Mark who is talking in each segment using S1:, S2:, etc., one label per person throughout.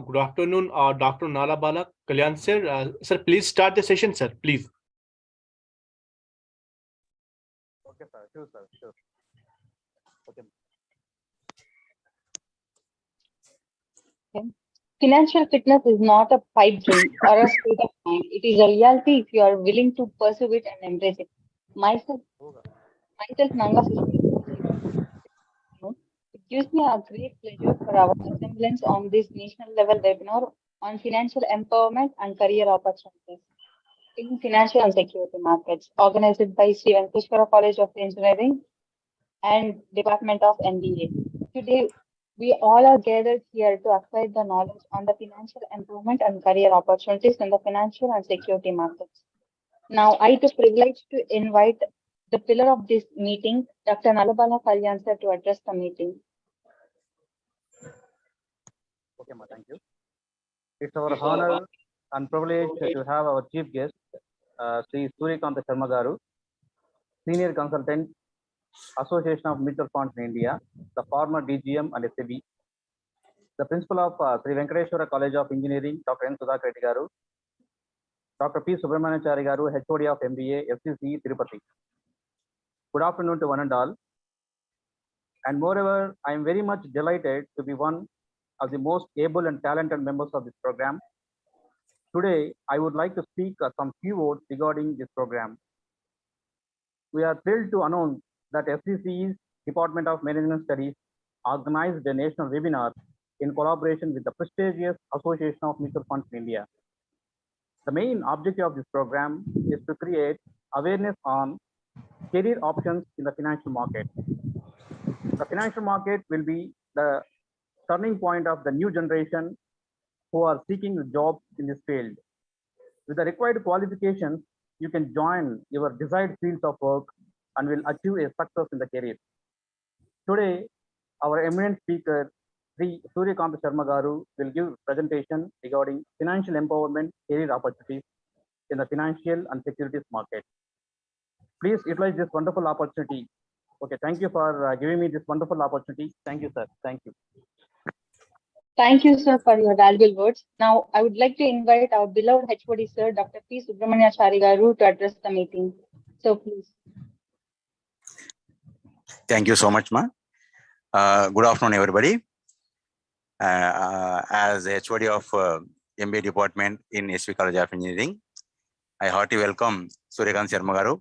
S1: Good afternoon, Dr. Nalabala Kalyan sir. Sir, please start the session, sir. Please.
S2: Okay, sir. Sure, sir. Sure. Okay.
S3: Financial fitness is not a pipe dream or a state of mind. It is a reality if you are willing to pursue it and embrace it. Myself, Nanga Sushmita, it gives me a great pleasure for our assemblance on this national level webinar on financial empowerment and career opportunities in financial and security markets, organized by Sri Venkateshwar College of Engineering and Department of MBA. Today, we all are gathered here to acquire the knowledge on the financial empowerment and career opportunities in the financial and security markets. Now, I took privilege to invite the pillar of this meeting, Dr. Nalabala Kalyan sir, to address the meeting.
S2: Okay, ma, thank you. It's our honor and privilege to have our chief guest, Sri Surikanta Sharma Garu, Senior Consultant, Association of Mutual Funds in India, the former DGM and SEBI, the Principal of Sri Venkateshwar College of Engineering, Dr. N. Sudhakar Reddy Garu, Dr. P. Subramaniachari Garu, HOD of MBA, FCC, Tirupati. Good afternoon to one and all. And moreover, I am very much delighted to be one of the most able and talented members of this program. Today, I would like to speak some few words regarding this program. We are thrilled to announce that FCC's Department of Management Studies organized a national webinar in collaboration with the prestigious Association of Mutual Funds in India. The main objective of this program is to create awareness on career options in the financial market. The financial market will be the turning point of the new generation who are seeking jobs in this field. With the required qualifications, you can join your desired fields of work and will achieve a success in the career. Today, our eminent speaker, Sri Surikanta Sharma Garu, will give a presentation regarding financial empowerment career opportunities in the financial and securities market. Please utilize this wonderful opportunity. Okay, thank you for giving me this wonderful opportunity. Thank you, sir. Thank you.
S3: Thank you, sir, for your valuable words. Now, I would like to invite our beloved HOD, sir, Dr. P. Subramaniachari Garu, to address the meeting. So, please.
S4: Thank you so much, ma. Good afternoon, everybody. As HOD of MBA department in SV College of Engineering, I heartily welcome Surikanta Sharma Garu,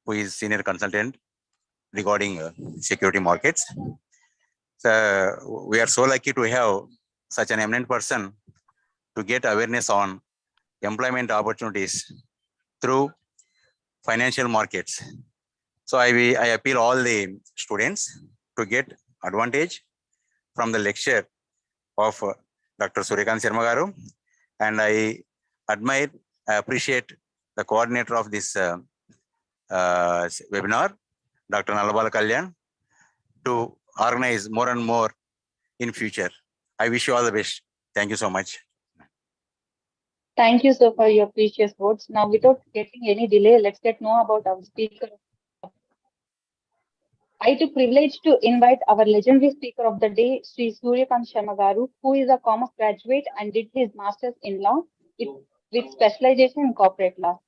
S4: who is senior consultant regarding security markets. So we are so lucky to have such an eminent person to get awareness on employment opportunities through financial markets. So I appeal all the students to get advantage from the lecture of Dr. Surikanta Sharma Garu, and I admire, I appreciate the coordinator of this webinar, Dr. Nalabala Kalyan, to organize more and more in future. I wish you all the best. Thank you so much.
S3: Thank you, sir, for your precious words. Now, without getting any delay, let's get know about our speaker. I took privilege to invite our legendary speaker of the day, Sri Suryakant Sharma Garu, who is a commerce graduate and did his master's in law with specialization in corporate law.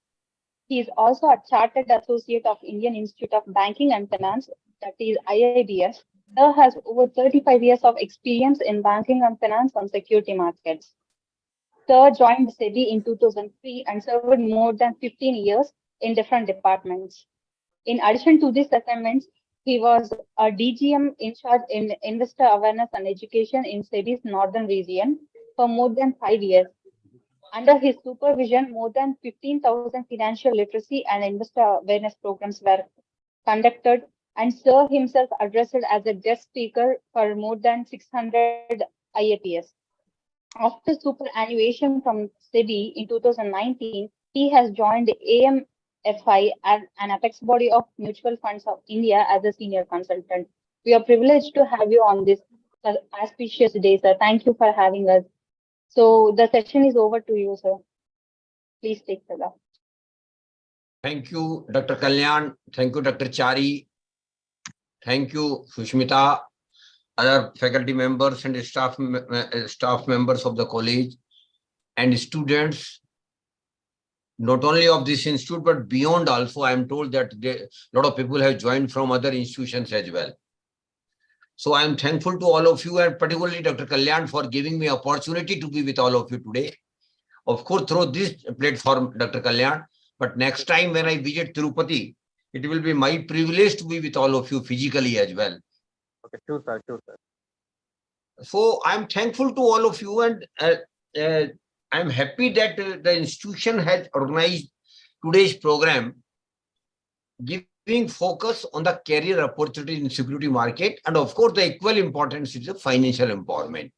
S3: He is also a chartered associate of Indian Institute of Banking and Finance, that is IIBF. Sir has over 35 years of experience in banking and finance and security markets. Sir joined SEBI in 2003 and served more than 15 years in different departments. In addition to these assignments, he was a DGM in charge in investor awareness and education in SEBI's northern region for more than 5 years. Under his supervision, more than 15,000 financial literacy and investor awareness programs were conducted, and Sir himself addressed as a guest speaker for more than 600 IAPS. After superannuation from SEBI in 2019, he has joined AMFI, an apex body of mutual funds of India, as a senior consultant. We are privileged to have you on this auspicious day, sir. Thank you for having us. So the session is over to you, sir. Please take the floor.
S5: Thank you, Dr. Kalyan. Thank you, Dr. Chari. Thank you, Sushmita. other faculty members and staff members of the college, and students, not only of this institute, but beyond also. I am told that a lot of people have joined from other institutions as well. So I am thankful to all of you, and particularly Dr. Kalyan, for giving me opportunity to be with all of you today. Of course, through this platform, Dr. Kalyan, but next time when I visit Tirupati, it will be my privilege to be with all of you physically as well.
S2: Okay, sure, sir. Sure, sir.
S5: So I'm thankful to all of you, and I'm happy that the institution has organized today's program, giving focus on the career opportunity in security market, and of course, the equal importance is the financial empowerment.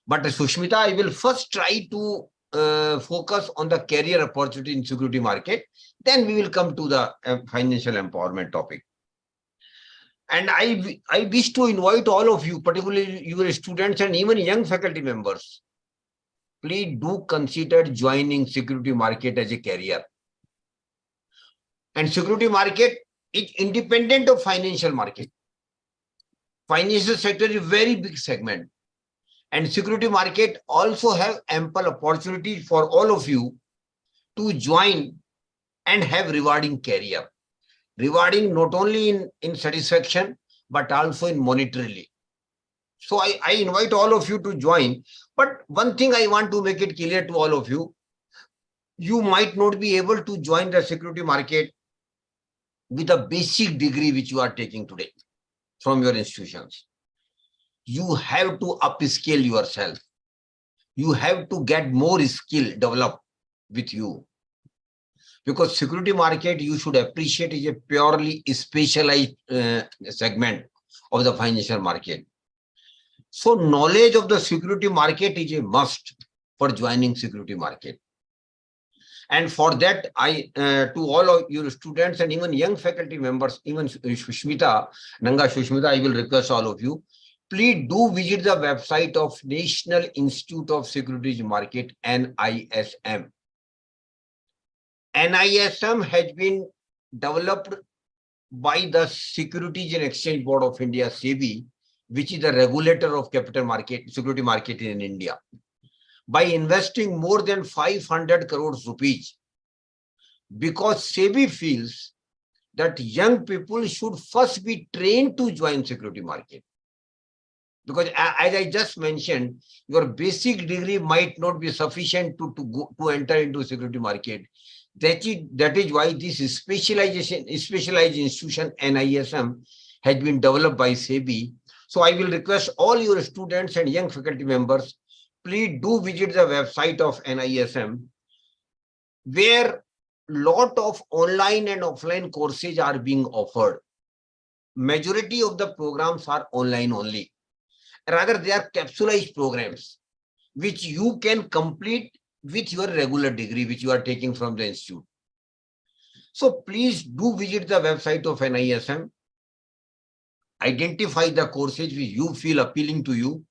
S5: But Sushmita, I will first try to focus on the career opportunity in security market. Then we will come to the financial empowerment topic. And I wish to invite all of you, particularly your students and even young faculty members, please do consider joining security market as a career. And security market is independent of financial market. Financial sector is a very big segment. And security market also have ample opportunities for all of you to join and have rewarding career. Rewarding not only in satisfaction, but also in monetarily. So I invite all of you to join. But one thing I want to make it clear to all of you, you might not be able to join the security market with a basic degree which you are taking today from your institutions. You have to upskill yourself. You have to get more skill developed with you. Because security market, you should appreciate, is a purely specialized segment of the financial market. So knowledge of the security market is a must for joining security market. And for that, I to all of your students and even young faculty members, even Sushmita, Nanga Sushmita, I will request all of you, please do visit the website of National Institute of Securities Market, NISM. NISM has been developed by the Securities and Exchange Board of India, SEBI, which is the regulator of capital market, security market in India. By investing more than 500 crores rupees, because SEBI feels that young people should first be trained to join security market. Because as I just mentioned, your basic degree might not be sufficient to enter into security market. That is why this specialized institution, NISM, has been developed by SEBI. So I will request all your students and young faculty members, please do visit the website of NISM, where lot of online and offline courses are being offered. Majority of the programs are online only. Rather, they are capsulized programs, which you can complete with your regular degree, which you are taking from the institute. So please do visit the website of NISM, identify the courses which you feel appealing to you,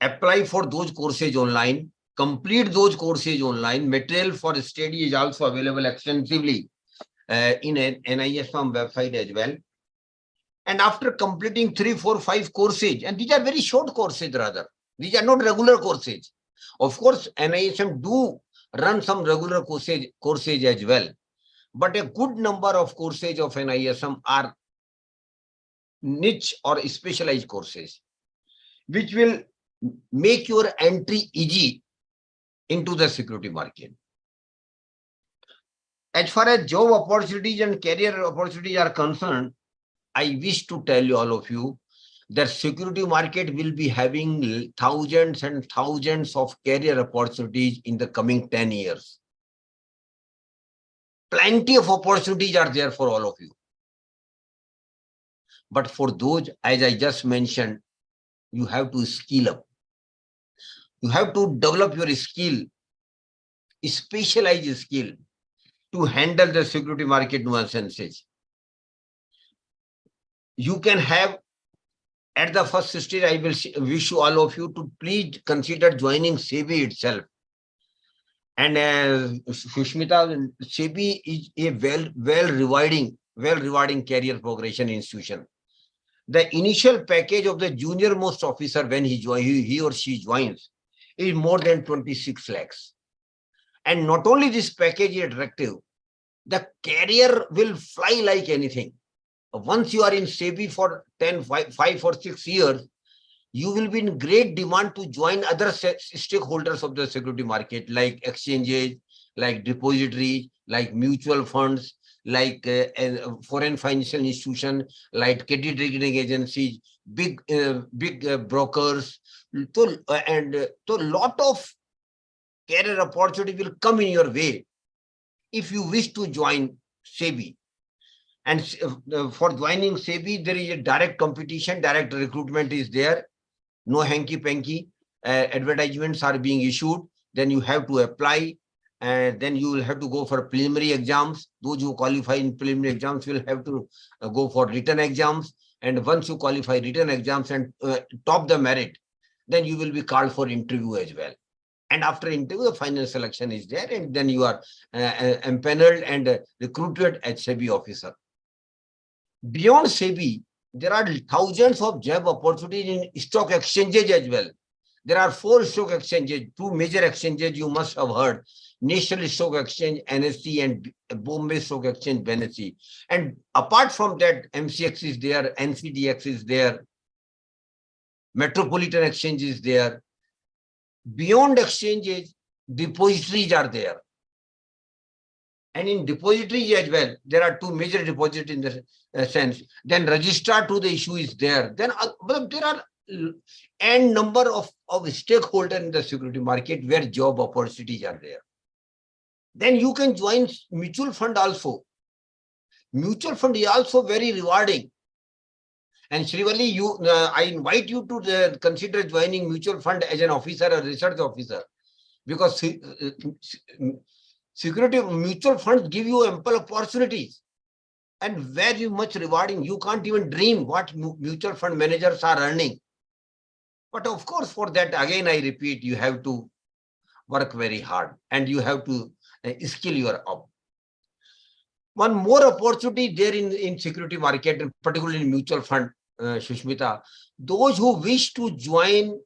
S5: apply for those courses online, complete those courses online. Material for study is also available extensively in an NISM website as well. And after completing 3, 4, 5 courses, and these are very short courses rather, these are not regular courses. Of course, NISM do run some regular courses as well, but a good number of courses of NISM are niche or specialized courses, which will make your entry easy into the security market. As far as job opportunities and career opportunities are concerned, I wish to tell you, all of you, that security market will be having thousands and thousands of career opportunities in the coming 10 years. Plenty of opportunities are there for all of you. But for those, as I just mentioned, you have to skill up. You have to develop your skill, specialized skill, to handle the security market nuances. You can have, at the first stage, I will wish you all of you to please consider joining SEBI itself. And Sushmita, SEBI is a well rewarding career progression institution, the initial package of the junior most officer when he or she joins is more than 26 lakhs. And not only this package is attractive, the career will fly like anything. Once you are in SEBI for 5 or 6 years, you will be in great demand to join other stakeholders of the security market, like exchanges, like depositories, like mutual funds, like foreign financial institution, like credit rating agencies, big brokers. So a lot of career opportunity will come in your way if you wish to join SEBI. And for joining SEBI, there is a direct competition, direct recruitment is there. No hanky-panky. Advertisements are being issued. Then you have to apply. And then you will have to go for preliminary exams. Those who qualify in preliminary exams will have to go for written exams. And once you qualify written exams and top the merit, then you will be called for interview as well. And after interview, the final selection is there. And then you are empaneled and recruited as SEBI officer. Beyond SEBI, there are thousands of job opportunities in stock exchanges as well. There are 4 stock exchanges, 2 major exchanges you must have heard: National Stock Exchange, NSE, and Bombay Stock Exchange, BNSE. And apart from that, MCX is there, NCDX is there, Metropolitan Exchange is there. Beyond exchanges, depositories are there. And in depositories as well, there are 2 major depositories in the sense. Then registrar to the issue is there. Then there are n number of stakeholders in the security market where job opportunities are there. Then you can join mutual fund also. Mutual fund is also very rewarding. And Srivali, I invite you to consider joining mutual fund as an officer or research officer, because security mutual funds give you ample opportunities and very much rewarding. You can't even dream what mutual fund managers are earning. But of course, for that, again, I repeat, you have to work very hard and you have to skill your up. One more opportunity there in security market, and particularly in mutual fund, Shushmita, those who wish to join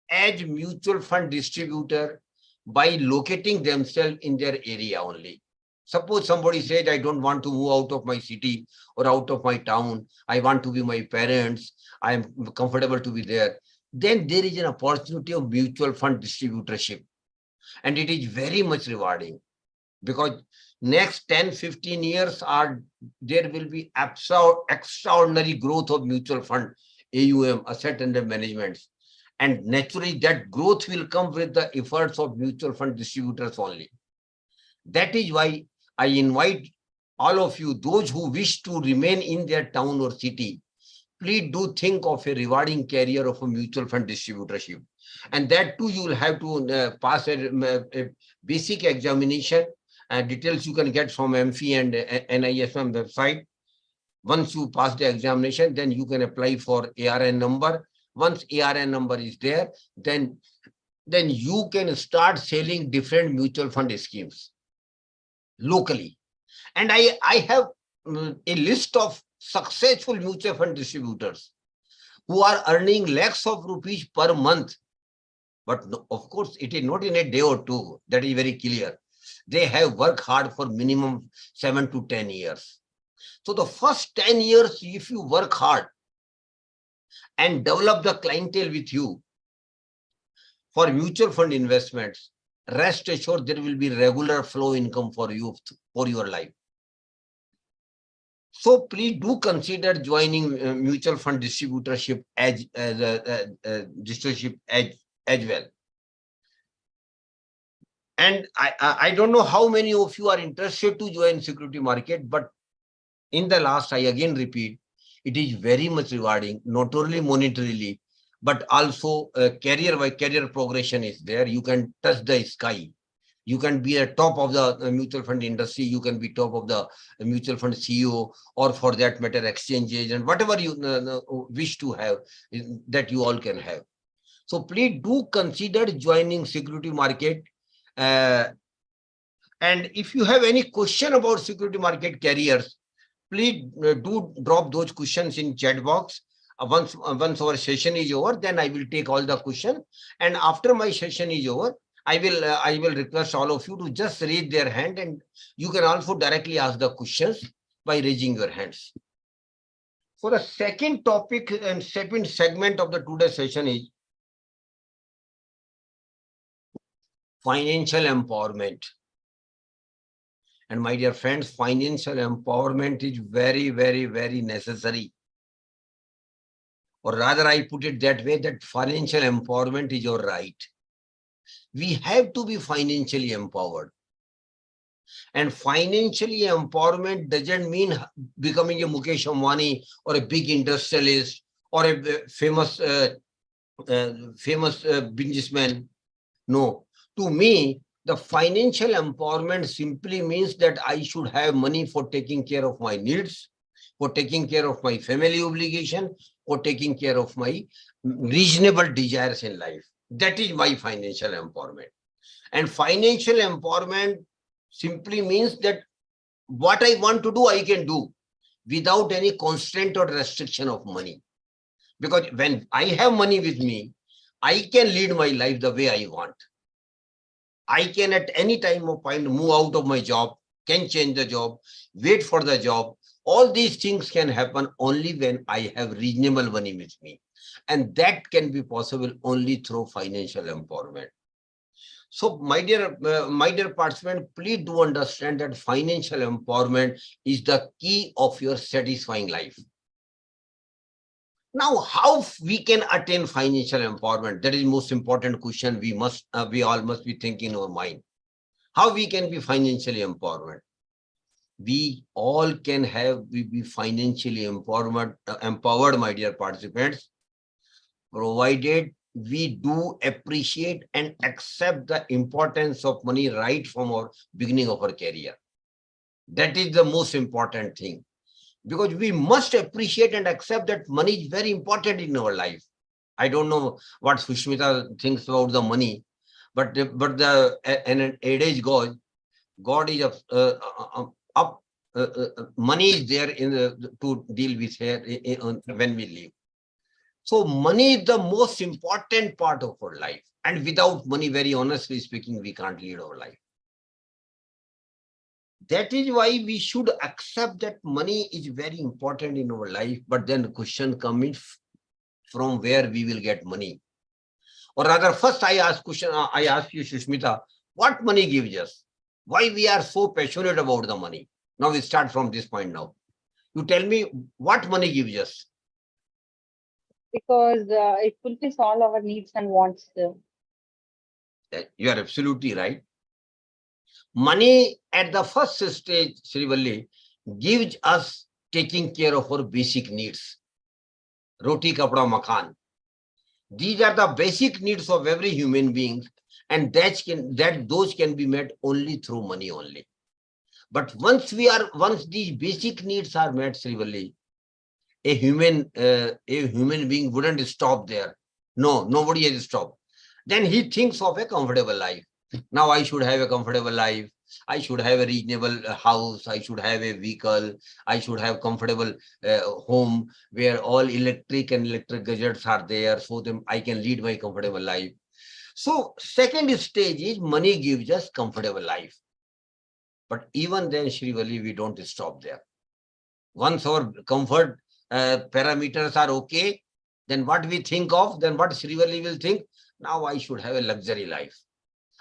S5: as mutual fund distributor by locating themselves in their area only. Suppose somebody said, I don't want to move out of my city or out of my town. I want to be my parents. I am comfortable to be there. Then there is an opportunity of mutual fund distributorship. And it is very much rewarding, because next 10-15 years there will be extraordinary growth of mutual fund AUM, asset under management. And naturally, that growth will come with the efforts of mutual fund distributors only. That is why I invite all of you, those who wish to remain in their town or city, please do think of a rewarding career of a mutual fund distributorship. And that too, you will have to pass a basic examination. Details you can get from AMFI and NISM website. Once you pass the examination, then you can apply for ARN number. Once ARN number is there, then you can start selling different mutual fund schemes locally. And I have a list of successful mutual fund distributors who are earning lakhs of rupees per month. But of course, it is not in a day or two. That is very clear. They have worked hard for minimum 7 to 10 years. So the first 10 years, if you work hard and develop the clientele with you for mutual fund investments, rest assured there will be regular flow income for you for your life. So please do consider joining mutual fund distributorship as well. And I don't know how many of you are interested to join security market, but in the last, I again repeat, it is very much rewarding, not only monetarily, but also career progression is there. You can touch the sky. You can be at top of the mutual fund industry. You can be top of the mutual fund CEO, or for that matter, exchanges, and whatever you wish to have, that you all can have. So please do consider joining security market. And if you have any question about security market careers, please do drop those questions in chat box. Once our session is over, then I will take all the questions. And after my session is over, I will request all of you to just raise their hand, and you can also directly ask the questions by raising your hands. So the second topic and second segment of the today's session is financial empowerment. And my dear friends, financial empowerment is very, very, very necessary. Or rather, I put it that way, that financial empowerment is your right. We have to be financially empowered. And financially empowerment doesn't mean becoming a Mukesh Ambani or a big industrialist or a famous businessman. No, to me, the financial empowerment simply means that I should have money for taking care of my needs, for taking care of my family obligation, or taking care of my reasonable desires in life. That is my financial empowerment. And financial empowerment simply means that what I want to do, I can do without any constraint or restriction of money. Because when I have money with me, I can lead my life the way I want. I can at any time of point move out of my job, can change the job, wait for the job. All these things can happen only when I have reasonable money with me. And that can be possible only through financial empowerment. So my dear participant, please do understand that financial empowerment is the key of your satisfying life. Now, how we can attain financial empowerment? That is the most important question we all must be thinking in our mind. How we can be financially empowered? We all can be financially empowered, my dear participants, provided we do appreciate and accept the importance of money right from our beginning of our career. That is the most important thing. Because we must appreciate and accept that money is very important in our life. I don't know what Sushmita thinks about the money, but an adage goes, God is money is there to deal with here when we live. So money is the most important part of our life, and without money, very honestly speaking, we can't lead our life. That is why we should accept that money is very important in our life. But then the question comes, from where we will get money? Or rather, first I ask you, Sushmita, what money gives us? Why we are so passionate about the money? Now we start from this point now. You tell me what money gives us.
S3: Because it fulfills all our needs and wants.
S5: You are absolutely right. Money at the first stage, Srivalli, gives us taking care of our basic needs. Roti, kapda, makan. These are the basic needs of every human being, and those can be met only through money only. But once these basic needs are met, Srivalli, a human being wouldn't stop there. No, nobody has stopped. Then he thinks of a comfortable life. Now I should have a comfortable life. I should have a reasonable house. I should have a vehicle. I should have comfortable home where all electric gadgets are there, so that I can lead my comfortable life. So second stage is money gives us comfortable life. But even then, Srivalli, we don't stop there. Once our comfort parameters are okay, then what we think of, then what Srivalli will think, now I should have a luxury life.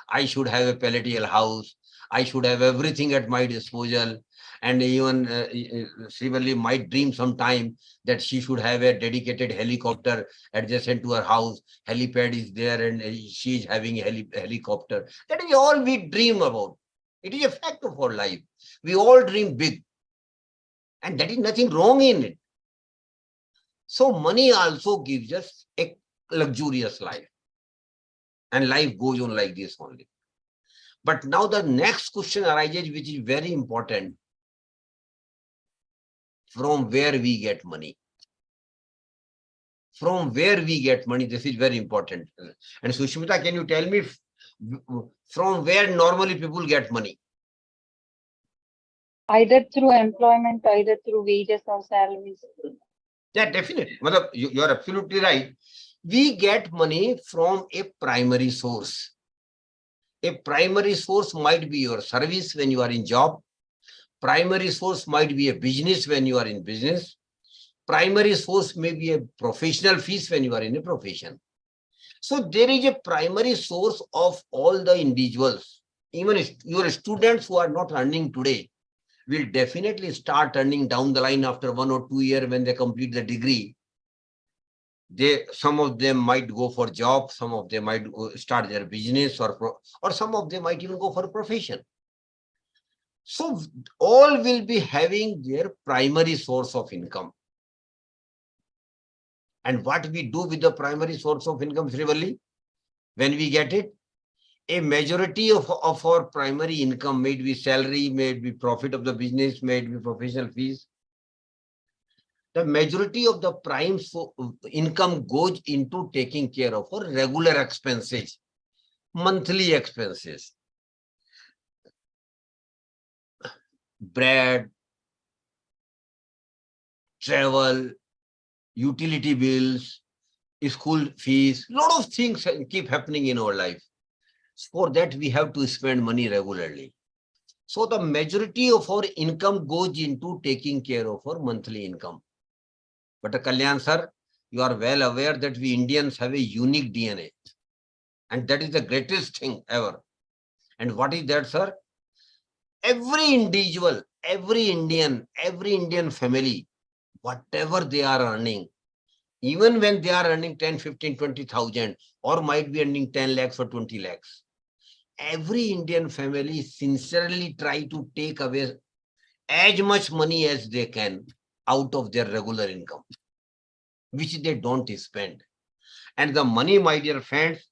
S5: I should have a palatial house. I should have everything at my disposal. And even Srivalli might dream sometime that she should have a dedicated helicopter adjacent to her house. Helipad is there and she is having a helicopter. That is all we dream about. It is a fact of our life. We all dream big. And there is nothing wrong in it. So money also gives us a luxurious life. And life goes on like this only. But now the next question arises, which is very important. From where we get money? From where we get money? This is very important. And Sushmita, can you tell me from where normally people get money?
S3: Either through employment, either through wages or salaries.
S5: Yeah, definitely. Matlab, you are absolutely right. We get money from a primary source. A primary source might be your service when you are in job. Primary source might be a business when you are in business. Primary source may be a professional fees when you are in a profession. So there is a primary source of all the individuals. Even your students who are not earning today will definitely start earning down the line after 1 or 2 years when they complete the degree. Some of them might go for job, some of them might start their business, or some of them might even go for a profession. So all will be having their primary source of income. And what we do with the primary source of income, Srivalli, when we get it, a majority of our primary income, may it be salary, may it be profit of the business, may it be professional fees, the majority of the prime income goes into taking care of our regular expenses, monthly expenses, bread, travel, utility bills, school fees, lot of things keep happening in our life. For that, we have to spend money regularly. So the majority of our income goes into taking care of our monthly income. But Kalyan sir, you are well aware that we Indians have a unique DNA. And that is the greatest thing ever. And what is that, sir? Every individual, every Indian family, whatever they are earning, even when they are earning 10, 15, 20,000, or might be earning 10 lakhs or 20 lakhs, every Indian family sincerely try to take away as much money as they can out of their regular income, which they don't spend. And the money, my dear friends,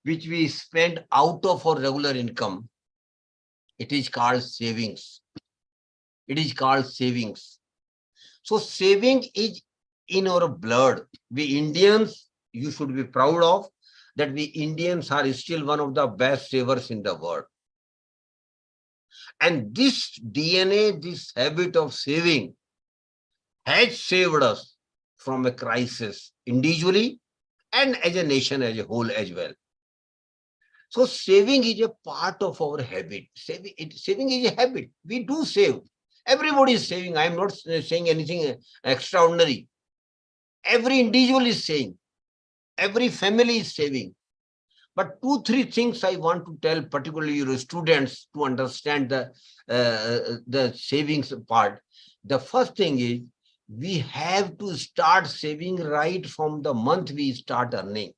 S5: which we spend out of our regular income, it is called savings. It is called savings. So saving is in our blood. We Indians, you should be proud of that we Indians are still one of the best savers in the world. And this DNA, this habit of saving has saved us from a crisis individually and as a nation as a whole as well. So saving is a part of our habit. Saving is a habit. We do save. Everybody is saving. I am not saying anything extraordinary. Every individual is saving. Every family is saving. But 2, 3 things I want to tell, particularly your students, to understand the savings part. The first thing is we have to start saving right from the month we start earning.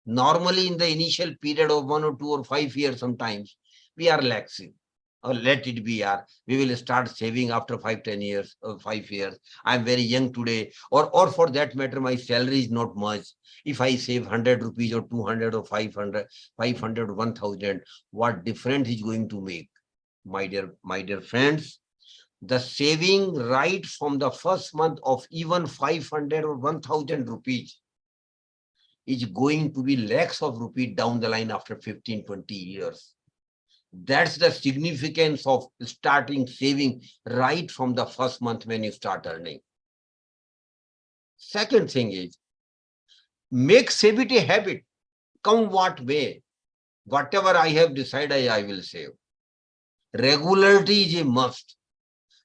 S5: Normally, in the initial period of 1 or 2 or 5 years, sometimes we are laxing. Or let it be, we will start saving after 5, 10 years or 5 years. I'm very young today, or for that matter, my salary is not much. If I save 100 rupees or 200 or 500, 1,000, what difference is going to make? My dear friends, the saving right from the first month of even 500 or 1,000 rupees is going to be lakhs of rupees down the line after 15, 20 years. That's the significance of starting saving right from the first month when you start earning. Second thing is, make saving a habit. Come what may, whatever I have decided, I will save. Regularity is a must.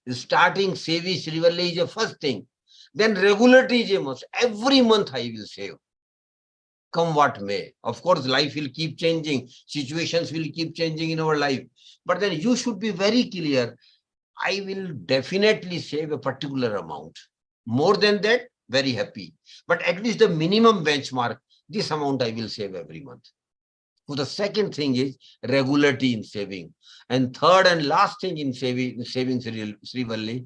S5: Starting saving is the first thing. Then regularity is a must. Every month I will save. Come what may. Of course, life will keep changing. Situations will keep changing in our life. But then you should be very clear. I will definitely save a particular amount. More than that, very happy. But at least the minimum benchmark, this amount I will save every month. So the second thing is regularity in saving. And third and last thing in saving Srivalli,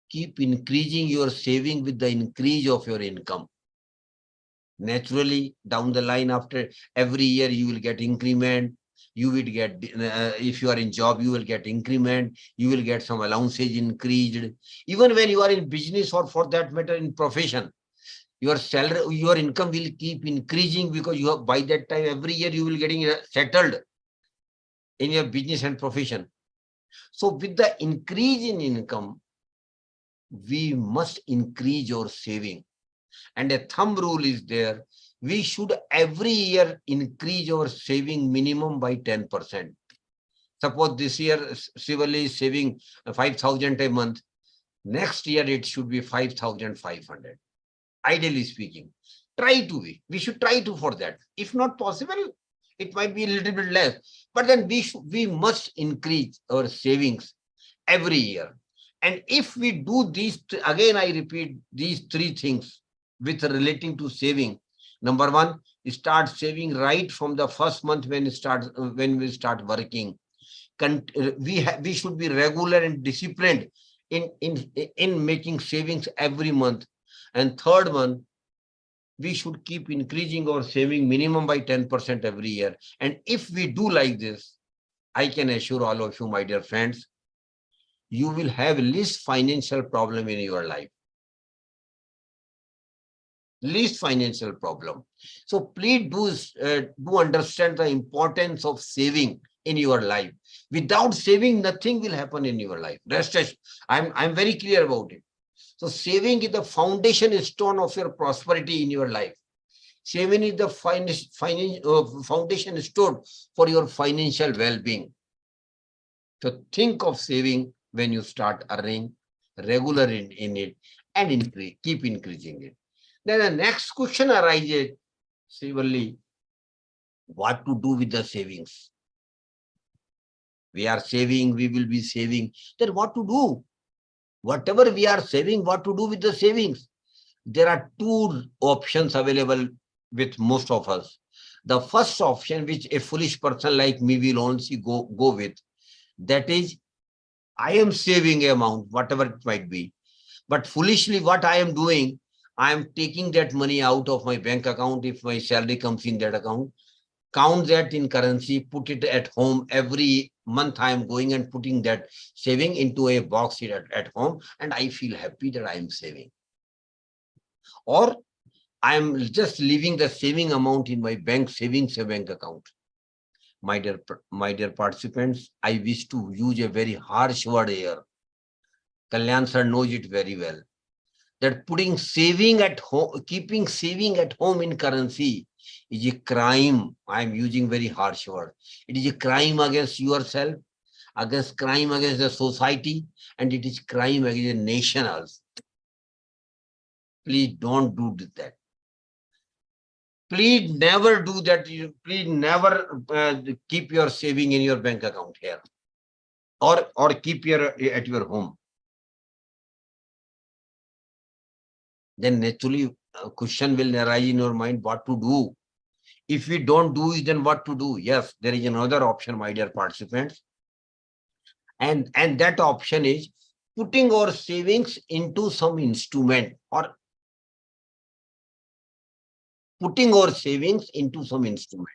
S5: keep increasing your saving with the increase of your income. Naturally, down the line, after every year, you will get increment. You will get, if you are in job, you will get increment. You will get some allowances increased. Even when you are in business, or for that matter in profession, your salary, your income will keep increasing, because you have, by that time, every year you will getting settled in your business and profession. So with the increase in income, we must increase our saving. And a thumb rule is there. We should every year increase our saving minimum by 10%. Suppose this year Sivali is saving 5,000 a month. Next year it should be 5,500. Ideally speaking, try to be. We should try to for that. If not possible, it might be a little bit less. But then we must increase our savings every year. And if we do these, again I repeat, these three things with relating to saving. Number one, start saving right from the first month when we start working. We should be regular and disciplined in making savings every month. And third one, we should keep increasing our saving minimum by 10% every year. And if we do like this, I can assure all of you, my dear friends, you will have least financial problem in your life. Least financial problem. So please do understand the importance of saving in your life. Without saving, nothing will happen in your life. Rest assured, I'm very clear about it. So saving is the foundation stone of your prosperity in your life. Saving is the foundation stone for your financial well-being. So think of saving when you start earning regular in it and keep increasing it. Then the next question arises, Sivali, what to do with the savings? We are saving, we will be saving. Then what to do? Whatever we are saving, what to do with the savings? There are two options available with most of us. The first option, which a foolish person like me will only go with, that is, I am saving amount, whatever it might be. But foolishly, what I am doing, I am taking that money out of my bank account if my salary comes in that account, count that in currency, put it at home. Every month I am going and putting that saving into a box here at home, and I feel happy that I am saving. Or I am just leaving the saving amount in my bank savings bank account. My dear participants, I wish to use a very harsh word here. Kalyan sir knows it very well. That putting saving at home, keeping saving at home in currency is a crime. I am using very harsh word. It is a crime against yourself, crime against the society, and it is crime against the nation also. Please don't do that. Please never do that. Please never keep your saving in your bank account here, or keep at your home. Then naturally a question will arise in your mind, what to do? If we don't do it, then what to do? Yes, there is another option, my dear participants. And that option is putting our savings into some instrument, or putting our savings into some instrument.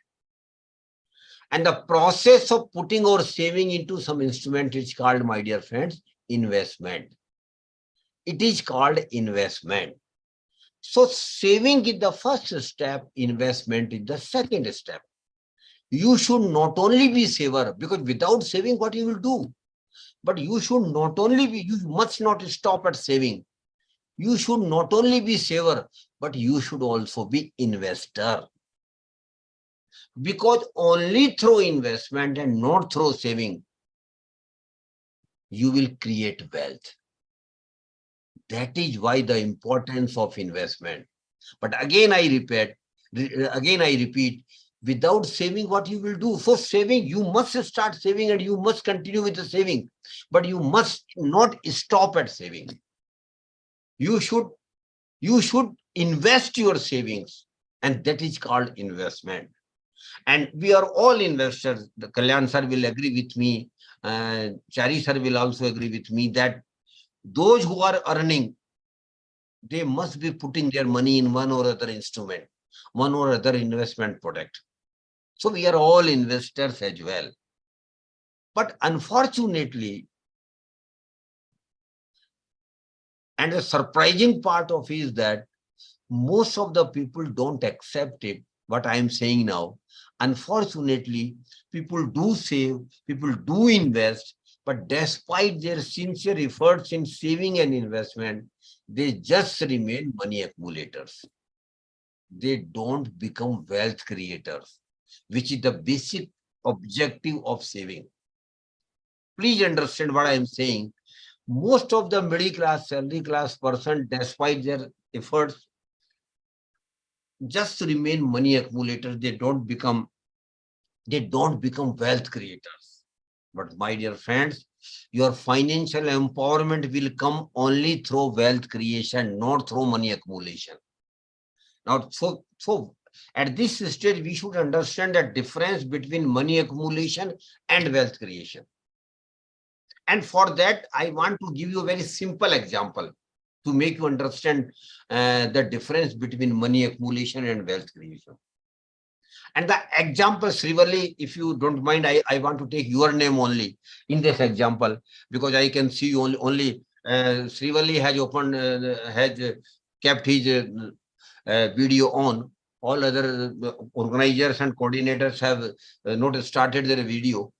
S5: And the process of putting our saving into some instrument is called, my dear friends, investment. It is called investment. So saving is the first step, investment is the second step. You should not only be saver, because without saving, what you will do? But you should not only be, you must not stop at saving. You should not only be saver, but you should also be investor. Because only through investment and not through saving, you will create wealth. That is why the importance of investment. But again, I repeat, without saving, what you will do? So saving, you must start saving and you must continue with the saving, but you must not stop at saving. You should invest your savings, and that is called investment. And we are all investors. The Kalyan sir will agree with me. Chari sir will also agree with me that those who are earning, they must be putting their money in one or other instrument, one or other investment product. So we are all investors as well. But unfortunately, and the surprising part of it is that most of the people don't accept it, what I am saying now. Unfortunately, people do save, people do invest, But despite their sincere efforts in saving and investment, they just remain money accumulators. They don't become wealth creators, which is the basic objective of saving. Please understand what I am saying. Most of the middle class, salary class person, despite their efforts, just remain money accumulators. They don't become wealth creators. But my dear friends, your financial empowerment will come only through wealth creation, not through money accumulation. Now, so at this stage, we should understand the difference between money accumulation and wealth creation. And for that, I want to give you a very simple example to make you understand the difference between money accumulation and wealth creation. And the example, Srivalli, if you don't mind, I want to take your name only in this example, because I can see you only Srivalli has opened, has kept his video on. All other organizers and coordinators have not started their video.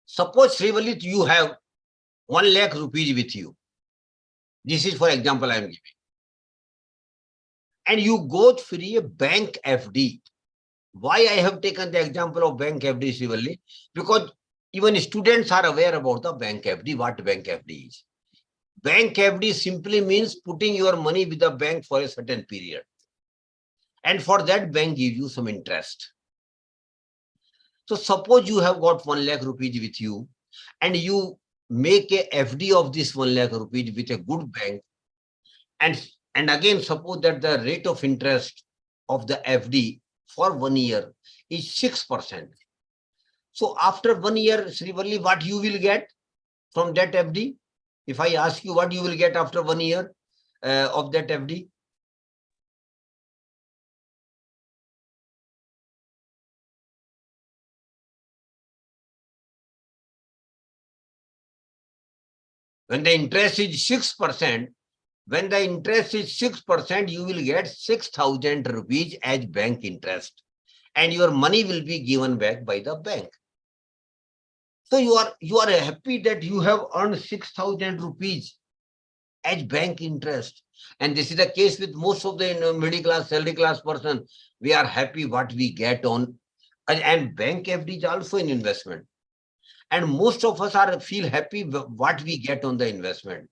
S5: Suppose, Srivalli, you have 1 lakh rupees with you. This is, for example, I am giving. And you go through a bank FD. Why I have taken the example of bank FD, Srivalli? Because even students are aware about the bank FD, what bank FD is. Bank FD simply means putting your money with the bank for a certain period. And for that, bank gives you some interest. So suppose you have got 1 lakh rupees with you and you make a FD of this 1 lakh rupees with a good bank. And again, suppose that the rate of interest of the FD for 1 year is 6%. So after 1 year, Srivalli, what you will get from that FD? If I ask you what you will get after 1 year of that FD? When the interest is 6%, when the interest is 6%, you will get 6,000 rupees as bank interest, and your money will be given back by the bank. So you are happy that you have earned 6,000 rupees as bank interest. And this is the case with most of the middle class, salary class person. We are happy what we get on, and bank FD is also an investment. And most of us feel happy what we get on the investment.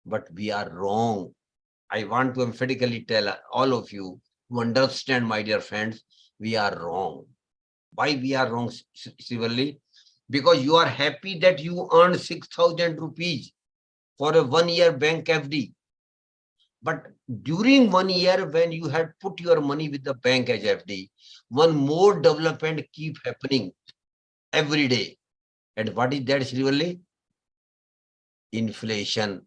S5: But we are wrong. I want to emphatically tell all of you to understand, my dear friends, we are wrong. Why we are wrong, Srivalli? Because you are happy that you earned 6,000 rupees for a 1 year bank FD. But during 1 year, when you had put your money with the bank as FD, one more development keep happening every day. And what is that, Srivalli? Inflation.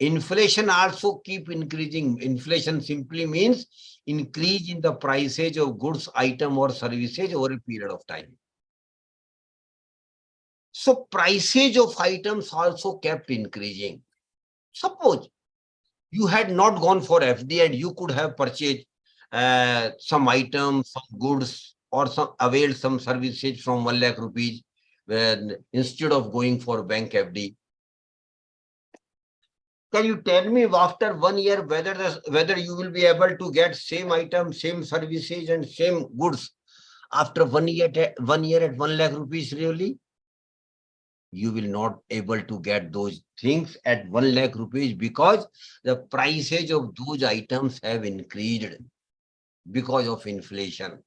S5: Inflation also keep increasing. Inflation simply means increase in the prices of goods, item or services over a period of time. So prices of items also kept increasing. Suppose you had not gone for FD and you could have purchased some items, some goods, or availed some services from 1 lakh rupees instead of going for bank FD. Can you tell me after 1 year whether you will be able to get same item, same services and same goods after 1 year at 1 lakh rupees? Really? You will not able to get those things at 1 lakh rupees because the prices of those items have increased because of inflation.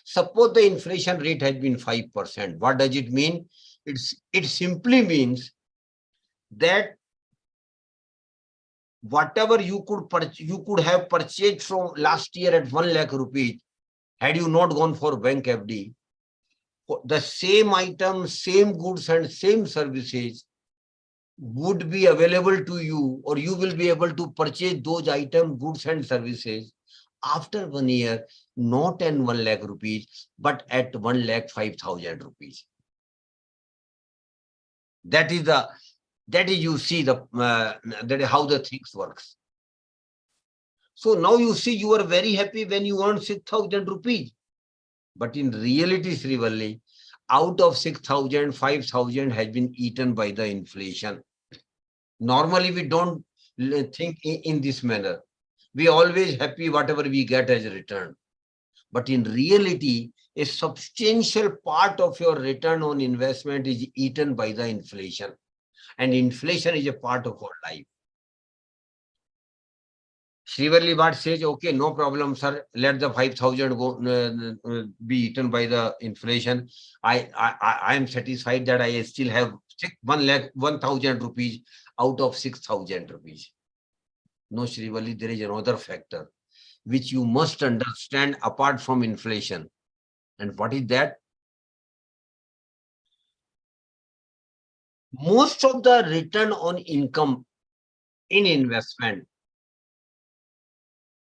S5: Suppose the inflation rate has been 5%. What does it mean? It simply means that whatever you could have purchased from last year at 1 lakh rupees, had you not gone for bank FD, the same items, same goods and same services would be available to you, or you will be able to purchase those items, goods and services after 1 year, not at 1 lakh rupees, but at 1 lakh 5,000 rupees. That is you see that is how the things works. So now you see you are very happy when you earn 6,000 rupees. But in reality, Srivalli, out of 6,000, 5,000 has been eaten by the inflation. Normally, we don't think in this manner. We always happy whatever we get as a return. But in reality, a substantial part of your return on investment is eaten by the inflation. And inflation is a part of our life. Srivalli Bhatt says, okay, no problem, sir. Let the 5,000 go be eaten by the inflation. I am satisfied that I still have 1,000 rupees out of 6,000 rupees. No, Srivalli, there is another factor which you must understand apart from inflation. And what is that? Most of the return on income in investment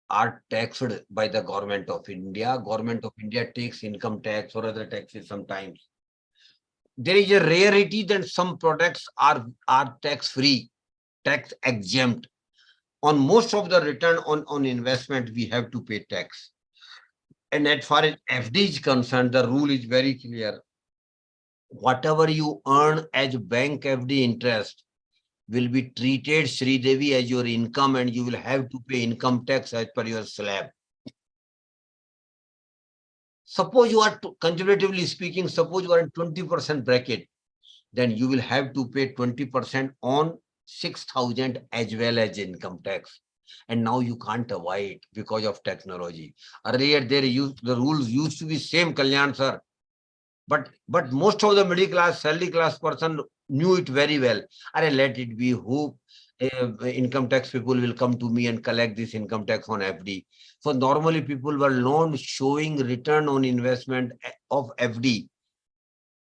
S5: are taxed by the government of India. Government of India takes income tax or other taxes sometimes. There is a rarity that some products are tax-free, tax exempt. On most of the return on investment, we have to pay tax. And as far as FD is concerned, the rule is very clear. Whatever you earn as bank FD interest will be treated, Sridevi, as your income, and you will have to pay income tax as per your slab. Suppose you are, conservatively speaking, suppose you are in 20% bracket, then you will have to pay 20% on 6,000 as well as income tax. And now you can't avoid because of technology. Earlier, the rules used to be same, Kalyan sir. But most of the middle class, salary class person knew it very well. Let it be, who income tax people will come to me and collect this income tax on FD. So normally people were not showing return on investment of FD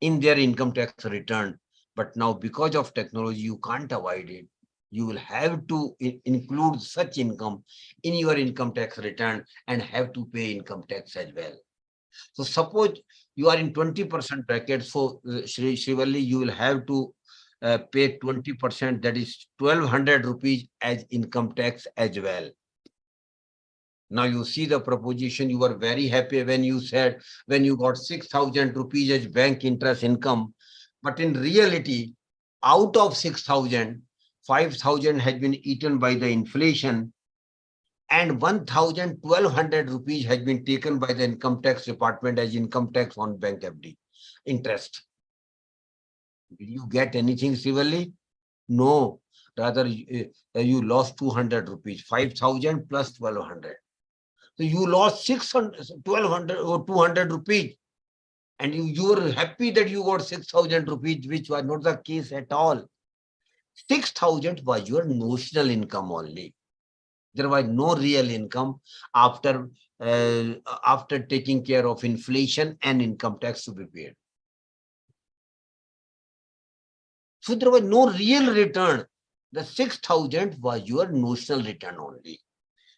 S5: in their income tax return. But now because of technology, you can't avoid it. You will have to include such income in your income tax return and have to pay income tax as well. So suppose you are in 20% bracket. So Srivalli, you will have to pay 20%, that is 1,200 rupees as income tax as well. Now you see the proposition, you were very happy when you said, when you got 6,000 rupees as bank interest income. But in reality, out of 6,000, 5,000 has been eaten by the inflation, and 1,200 rupees has been taken by the income tax department as income tax on bank FD interest. Did you get anything, Srivalli? No, rather you lost 200 rupees, 5,000 plus 1,200. So you lost 600, 1,200 or 200 rupees. And you were happy that you got 6,000 rupees, which was not the case at all. 6,000 was your notional income only. There was no real income after taking care of inflation and income tax to be paid. So there was no real return. The 6,000 was your notional return only.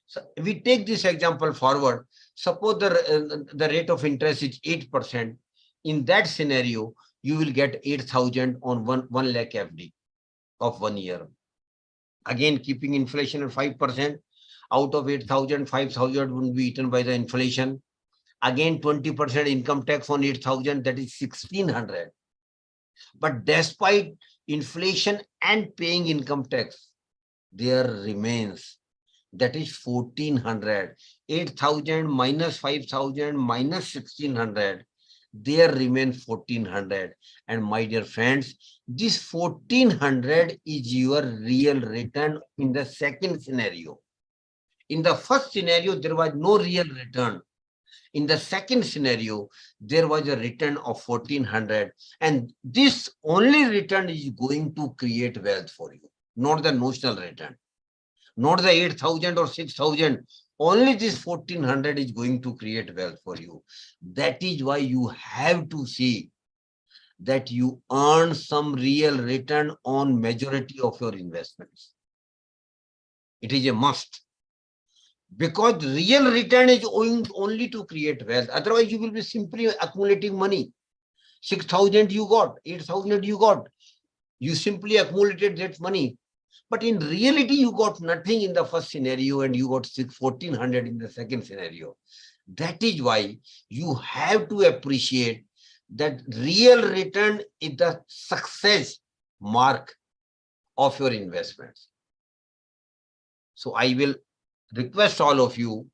S5: So we take this example forward. Suppose the rate of interest is 8%. In that scenario, you will get 8,000 on 1 lakh FD of 1 year. Again, keeping inflation at 5%, out of 8,000, 5,000 will be eaten by the inflation. Again, 20% income tax on 8,000, that is 1,600. But despite inflation and paying income tax, there remains, that is 1,400. 8,000 minus 5,000 minus 1,600, there remain 1,400. And my dear friends, this 1,400 is your real return in the second scenario. In the first scenario, there was no real return. In the second scenario, there was a return of 1,400. And this only return is going to create wealth for you, not the notional return, not the 8,000 or 6,000. Only this 1,400 is going to create wealth for you. That is why you have to see that you earn some real return on majority of your investments. It is a must. Because real return is going only to create wealth. Otherwise, you will be simply accumulating money. 6,000 you got, 8,000 you got. You simply accumulated that money. But in reality, you got nothing in the first scenario and you got 1,400 in the second scenario. That is why you have to appreciate that real return is the success mark of your investments. So I will request all of you,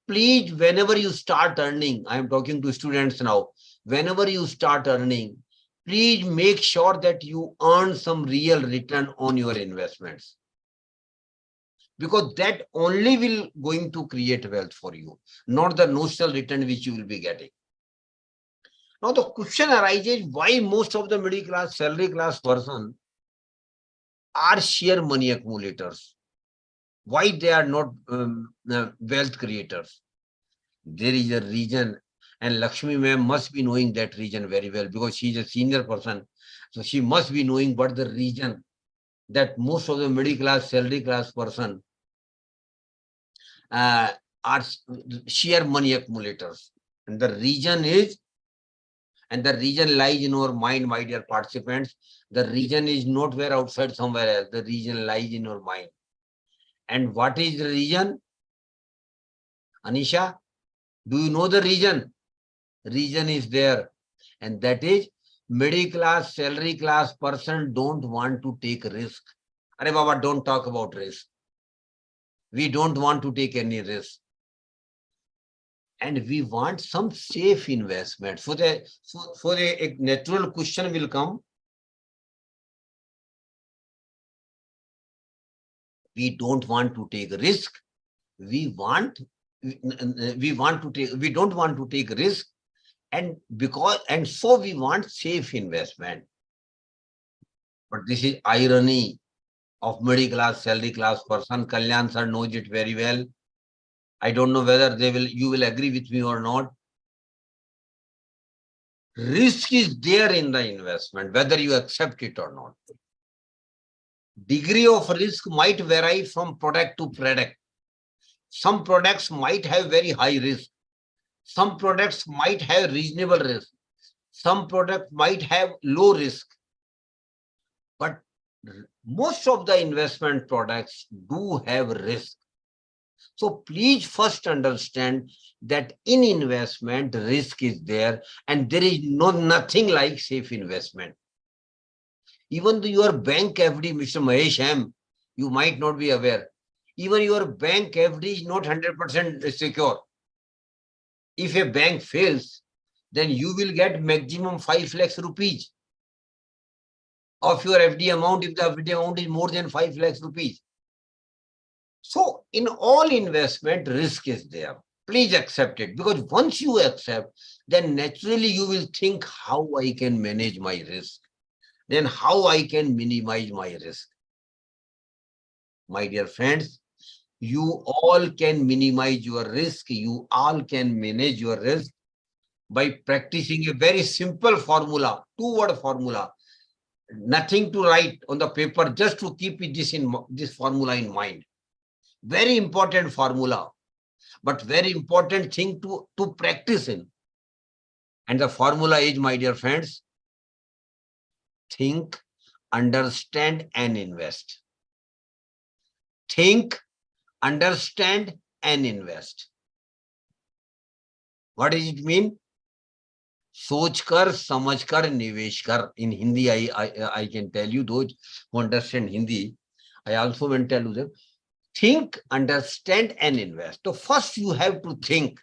S5: please, whenever you start earning, I am talking to students now, whenever you start earning, please make sure that you earn some real return on your investments. Because that only will going to create wealth for you, not the notional return which you will be getting. Now the question arises, why most of the middle class, salary class person are sheer money accumulators? Why they are not wealth creators? There is a reason, and Lakshmi ma'am must be knowing that reason very well because she is a senior person. So she must be knowing what the reason that most of the middle class, salary class person are sheer money accumulators. And the reason is, and the reason lies in our mind, my dear participants. The reason is not where outside somewhere else. The reason lies in our mind. And what is the reason? Anisha, do you know the reason? Reason is there. And that is middle class, salary class person don't want to take risk. Arey Baba, don't talk about risk. We don't want to take any risk. And we want some safe investment. So a natural question will come. We don't want to take risk. We don't want to take risk. And so we want safe investment. But this is irony of middle class, salary class person. Kalyan sir knows it very well. I don't know whether you will agree with me or not. Risk is there in the investment, whether you accept it or not. Degree of risk might vary from product to product. Some products might have very high risk. Some products might have reasonable risk. Some products might have low risk. But most of the investment products do have risk. So please first understand that in investment, risk is there and there is nothing like safe investment. Even though your bank FD, Mr. Mahesh M, you might not be aware, even your bank FD is not 100% secure. If a bank fails, then you will get maximum 5 lakhs rupees of your FD amount if the FD amount is more than 5 lakhs rupees. So in all investment, risk is there. Please accept it, because once you accept, then naturally you will think how I can manage my risk, then how I can minimize my risk. My dear friends, you all can minimize your risk. You all can manage your risk by practicing a very simple formula, 2-word formula. Nothing to write on the paper, just to keep this formula in mind. Very important formula, but very important thing to practice in. And the formula is, my dear friends, think, understand, and invest. Think, understand, and invest. What does it mean? सोच कर, समझ कर, निवेश कर. In Hindi, I can tell you, those who understand Hindi, I also will tell you them. Think, understand, and invest. So first you have to think.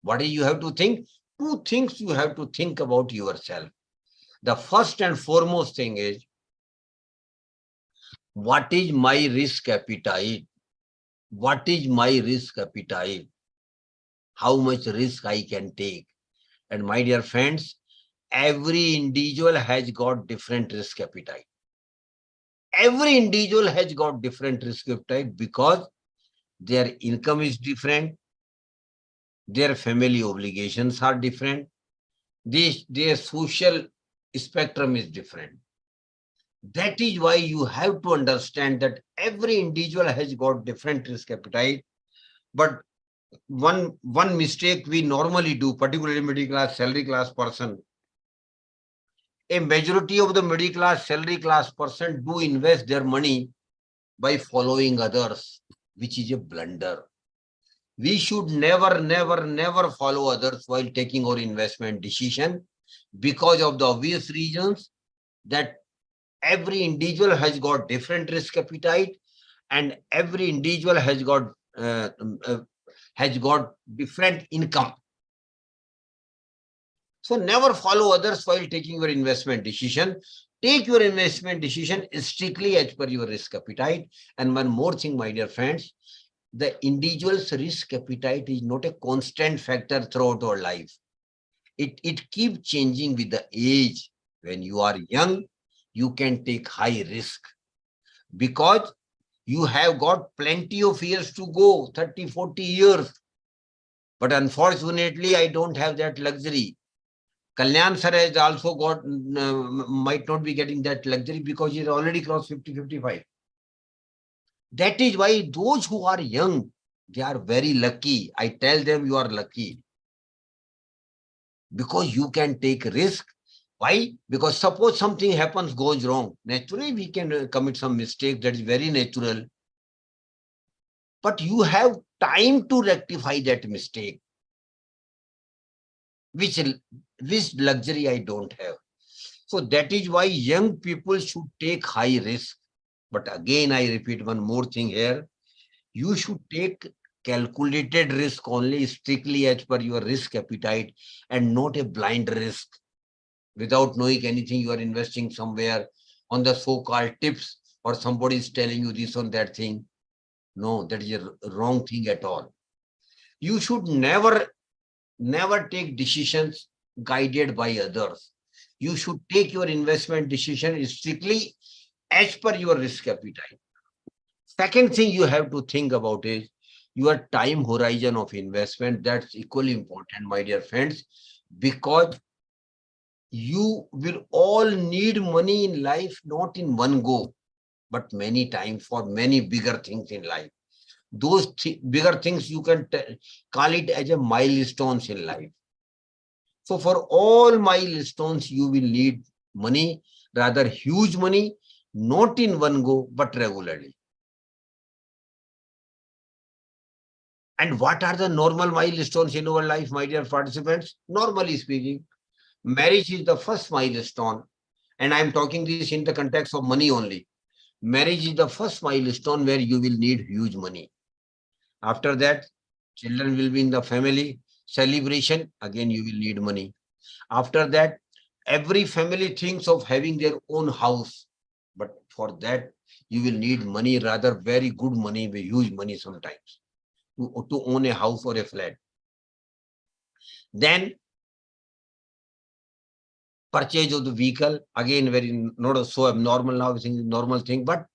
S5: What do you have to think? 2 things you have to think about yourself. The first and foremost thing is, what is my risk appetite? What is my risk appetite? How much risk I can take? And my dear friends, every individual has got different risk appetite. Every individual has got different risk appetite because their income is different, their family obligations are different, their social spectrum is different. That is why you have to understand that every individual has got different risk appetite. But one mistake we normally do, particularly middle class, salary class person, a majority of the middle class, salary class person do invest their money by following others, which is a blunder. We should never follow others while taking our investment decision, because of the obvious reasons that every individual has got different risk appetite, and every individual has got different income. So never follow others while taking your investment decision. Take your investment decision strictly as per your risk appetite. And one more thing, my dear friends, the individual's risk appetite is not a constant factor throughout our life. It keeps changing with the age. When you are young, you can take high risk because you have got plenty of years to go, 30, 40 years. But unfortunately, I don't have that luxury. Kalyan sir has also got, might not be getting that luxury because he's already crossed 50, 55. That is why those who are young, they are very lucky. I tell them you are lucky because you can take risk. Why? Because suppose something happens, goes wrong. Naturally, we can commit some mistake. That is very natural. But you have time to rectify that mistake, which luxury I don't have. So that is why young people should take high risk. But again, I repeat one more thing here. You should take calculated risk only, strictly as per your risk appetite, and not a blind risk. Without knowing anything, you are investing somewhere on the so-called tips, or somebody is telling you this on that thing. No, that is a wrong thing at all. You should never take decisions guided by others. You should take your investment decision strictly as per your risk appetite. Second thing you have to think about is your time horizon of investment. That's equally important, my dear friends, because you will all need money in life, not in one go, but many times for many bigger things in life. Those bigger things you can call it as a milestones in life. So for all milestones, you will need money, rather huge money, not in one go, but regularly. And what are the normal milestones in our life, my dear participants? Normally speaking, marriage is the first milestone. And I'm talking this in the context of money only. Marriage is the first milestone where you will need huge money. After that, children will be in the family. Celebration, again, you will need money. After that, every family thinks of having their own house. But for that, you will need money, rather very good money, huge money sometimes, to own a house or a flat. Then purchase of the vehicle, again, very not so abnormal now, normal thing, but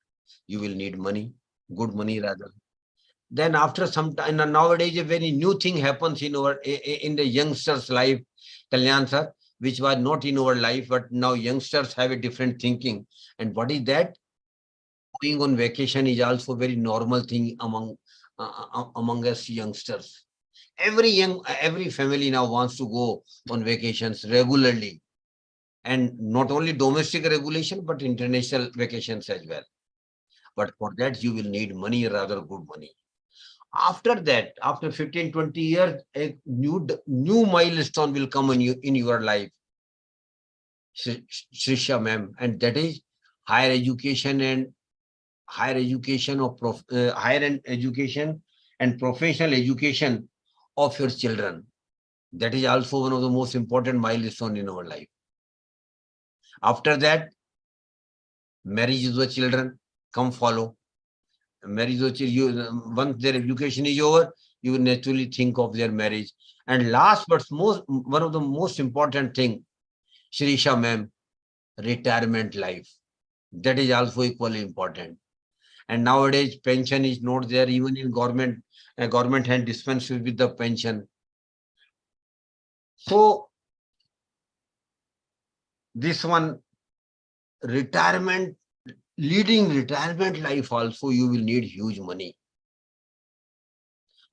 S5: you will need money, good money rather. Then after some time, nowadays a very new thing happens in the youngsters' life, Kalyan sir, which was not in our life, but now youngsters have a different thinking. And what is that? Going on vacation is also a very normal thing among us youngsters. Every family now wants to go on vacations regularly. And not only domestic regulation, but international vacations as well. But for that, you will need money, rather good money. After that, after 15, 20 years, a new milestone will come in your life, Shrisha ma'am, and that is higher education and professional education of your children. That is also one of the most important milestones in our life. After that, marriage is the children come follow. Marriage, once their education is over, you will naturally think of their marriage. And last but one of the most important thing, Shrisha ma'am, retirement life. That is also equally important. And nowadays, pension is not there, even in government. Government had dispensed with the pension. So this one, leading retirement life also, you will need huge money.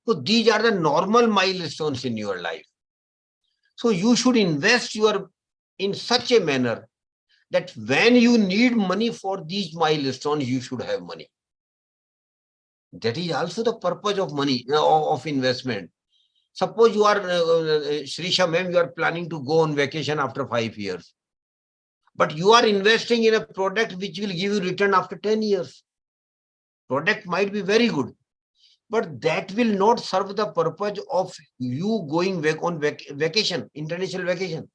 S5: So these are the normal milestones in your life. So you should invest in such a manner that when you need money for these milestones, you should have money. That is also the purpose of money, of investment. Suppose you are, Shrisha ma'am, you are planning to go on vacation after 5 years. But you are investing in a product which will give you return after 10 years. Product might be very good, but that will not serve the purpose of you going back on vacation, international vacation.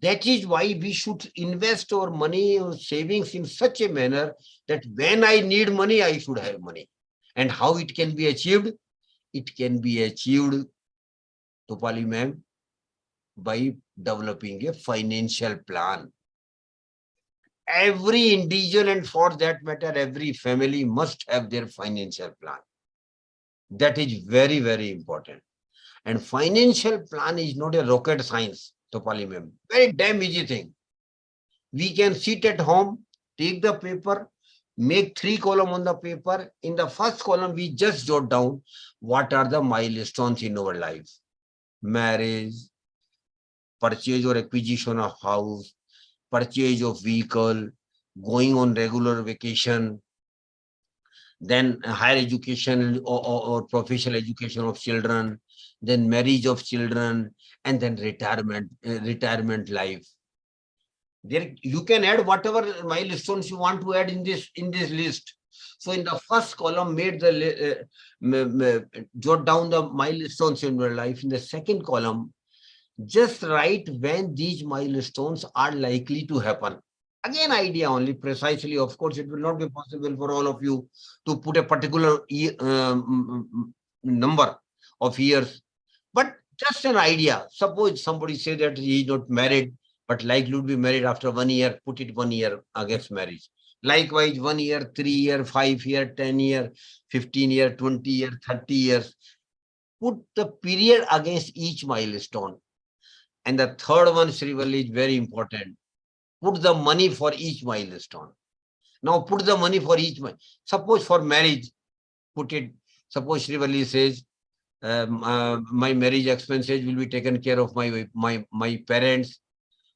S5: That is why we should invest our money or savings in such a manner that when I need money, I should have money. And how it can be achieved? It can be achieved, Topali ma'am, by developing a financial plan. Every individual, and for that matter, every family must have their financial plan. That is very, very important. And financial plan is not a rocket science, Topali ma'am. Very damn easy thing. We can sit at home, take the paper, make 3 columns on the paper. In the first column, we just jot down what are the milestones in our life. Marriage, purchase or acquisition of house, purchase of vehicle, going on regular vacation, then higher education or professional education of children, then marriage of children, and then retirement life. There you can add whatever milestones you want to add in this list. So in the first column, jot down the milestones in your life. In the second column, just write when these milestones are likely to happen. Again, idea only, precisely. Of course, it will not be possible for all of you to put a particular number of years, but just an idea. Suppose somebody say that he is not married, but likely to be married after 1 year, put it 1 year against marriage. Likewise, 1 year, 3 year, 5 year, 10 year, 15 year, 20 year, 30 years. Put the period against each milestone. And the third one, Srivalli, is very important. Put the money for each milestone. Now put the money for each milestone. Suppose for marriage, put it, suppose Srivalli says, my marriage expenses will be taken care of my parents,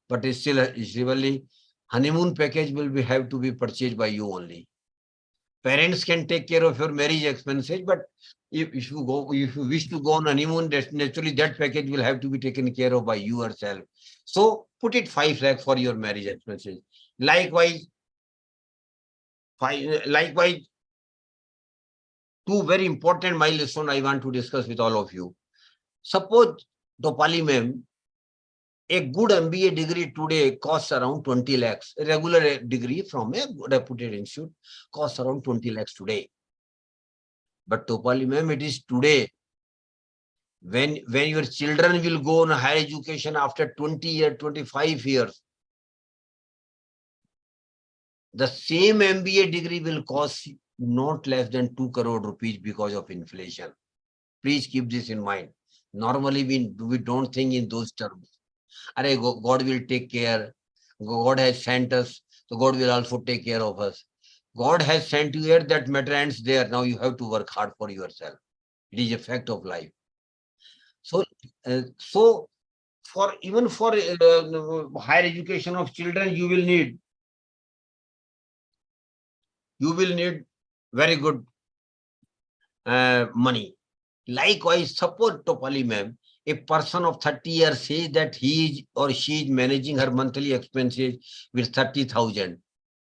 S5: but still, Srivalli, honeymoon package will have to be purchased by you only. Parents can take care of your marriage expenses, but if you wish to go on honeymoon, naturally that package will have to be taken care of by you yourself. So put it 5 lakh for your marriage expenses. Likewise, two very important milestones I want to discuss with all of you. Suppose, Topali ma'am, a good MBA degree today costs around 20 lakhs. A regular degree from a reputed institute costs around 20 lakhs today. But Topali ma'am, it is today. When your children will go on higher education after 20 years, 25 years, the same MBA degree will cost not less than 2 crore rupees because of inflation. Please keep this in mind. Normally, we don't think in those terms. God will take care. God has sent us, so God will also take care of us. God has sent you here, that matter ends there. Now you have to work hard for yourself. It is a fact of life. So, even for higher education of children, you will need very good money. Likewise, suppose, Topali ma'am, a person of 30 years says that he or she is managing her monthly expenses with 30,000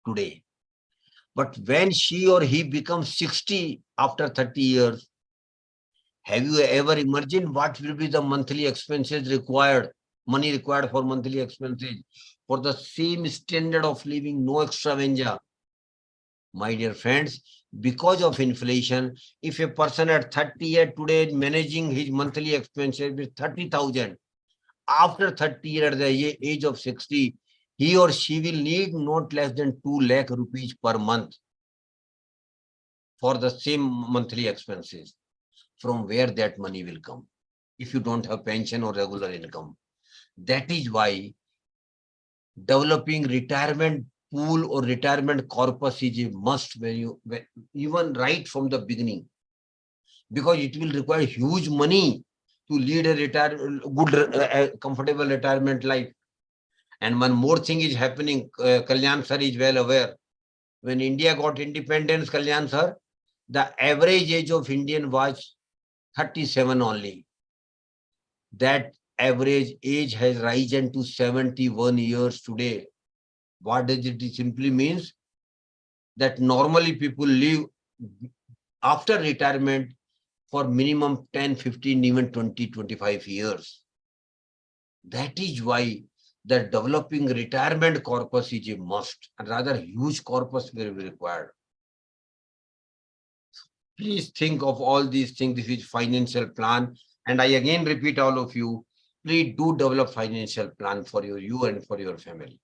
S5: today. But when she or he becomes 60 after 30 years, have you ever imagined what will be the monthly expenses required, money required for monthly expenses for the same standard of living, no extravaganza? My dear friends, because of inflation, if a person at 30 years today managing his monthly expenses with 30,000, after 30 years at the age of 60, he or she will need not less than 2 lakh rupees per month for the same monthly expenses. From where that money will come if you don't have pension or regular income? That is why developing retirement pool or retirement corpus is a must even right from the beginning, because it will require huge money to lead a comfortable retirement life. And one more thing is happening. Kalyan sir is well aware. When India got independence, Kalyan sir, the average age of Indian was 37 only. That average age has risen to 71 years today. What does it simply means? That normally people live after retirement for minimum 10, 15, even 20, 25 years. That is why the developing retirement corpus is a must, and rather huge corpus will be required. Please think of all these things. This is financial plan. And I again repeat all of you, please do develop financial plan for you and for your family.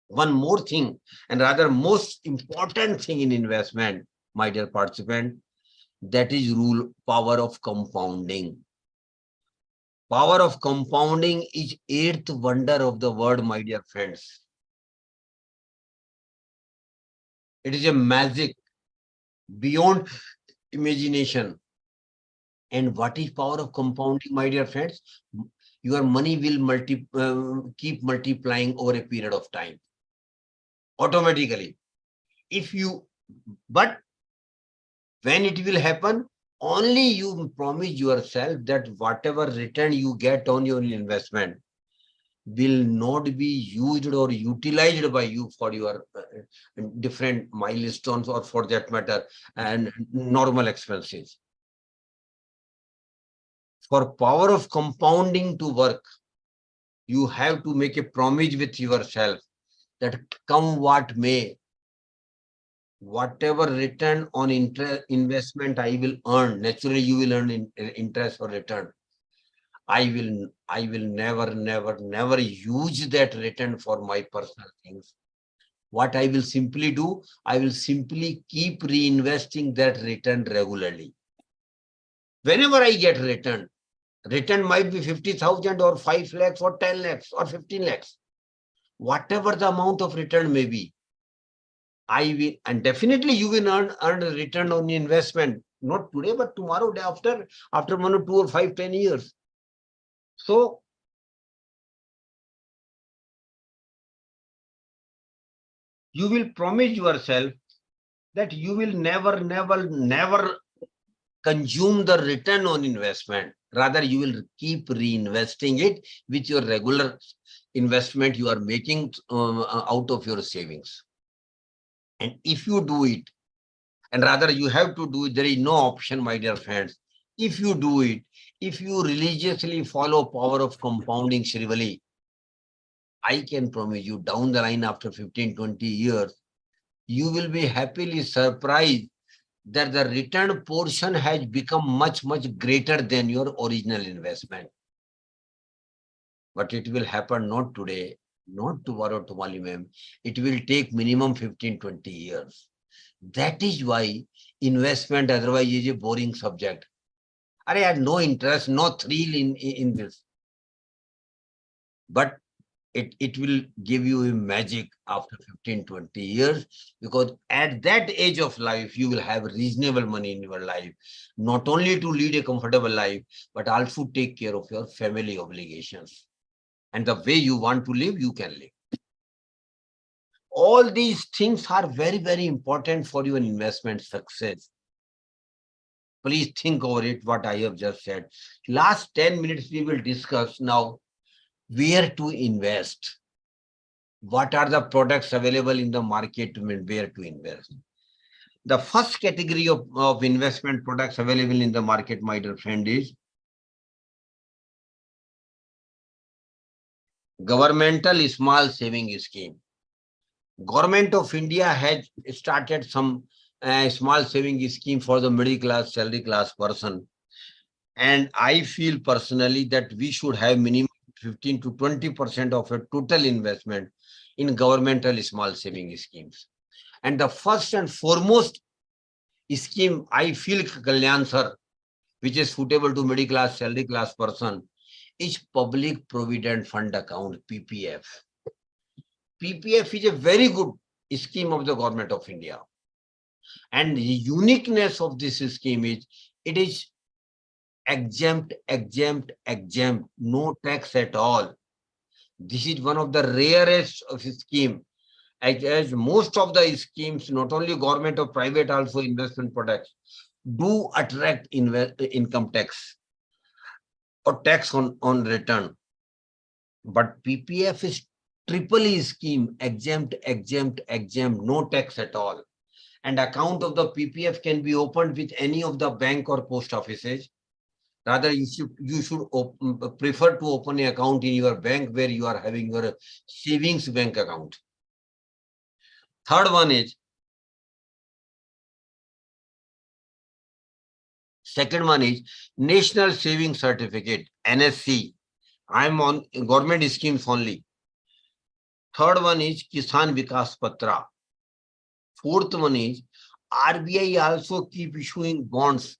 S5: One more thing, and rather most important thing in investment, my dear participant, that is power of compounding. Power of compounding is eighth wonder of the world, my dear friends. It is a magic beyond imagination. And what is power of compounding, my dear friends? Your money will keep multiplying over a period of time automatically. But when it will happen, only you promise yourself that whatever return you get on your investment will not be used or utilized by you for your different milestones, or for that matter, and normal expenses. For power of compounding to work, you have to make a promise with yourself that come what may, whatever return on investment I will earn, naturally you will earn interest or return. I will never use that return for my personal things. What I will simply do, I will simply keep reinvesting that return regularly. Whenever I get return might be 50,000 or 5 lakhs or 10 lakhs or 15 lakhs. Whatever the amount of return may be, I will, and definitely you will earn a return on investment, not today, but tomorrow, day after 1 or 2 or 5, 10 years. So you will promise yourself that you will never consume the return on investment. Rather, you will keep reinvesting it with your regular investment you are making out of your savings. And if you do it, and rather you have to do it, there is no option, my dear friends. If you do it, if you religiously follow power of compounding, Shrivali, I can promise you down the line after 15, 20 years, you will be happily surprised that the return portion has become much greater than your original investment. But it will happen not today, not tomorrow, ma'am. It will take minimum 15, 20 years. That is why investment otherwise is a boring subject. I had no interest, no thrill in this. But it will give you a magic after 15, 20 years, because at that age of life, you will have reasonable money in your life, not only to lead a comfortable life, but also take care of your family obligations. And the way you want to live, you can live. All these things are very important for your investment success. Please think over it, what I have just said. Last 10 minutes, we will discuss now where to invest. What are the products available in the market and where to invest? The first category of investment products available in the market, my dear friend, is governmental small saving scheme. Government of India has started some small saving scheme for the middle class, salary class person. And I feel personally that we should have minimum 15 to 20% of a total investment in governmental small saving schemes. And the first and foremost scheme, I feel, Kalyan sir, which is suitable to middle class, salary class person, is Public Provident Fund Account, PPF. PPF is a very good scheme of the government of India. And the uniqueness of this scheme is, it is exempt, no tax at all. This is one of the rarest of scheme. as most of the schemes, not only government or private, also investment products, do attract income tax or tax on return. But PPF is triple E scheme, exempt, no tax at all. And account of the PPF can be opened with any of the bank or post offices. Rather, you should prefer to open an account in your bank where you are having your savings bank account. Third one is, second one is National Savings Certificate, NSC. I'm on government schemes only. Third one is Kisan Vikas Patra. Fourth one is RBI also keep issuing bonds,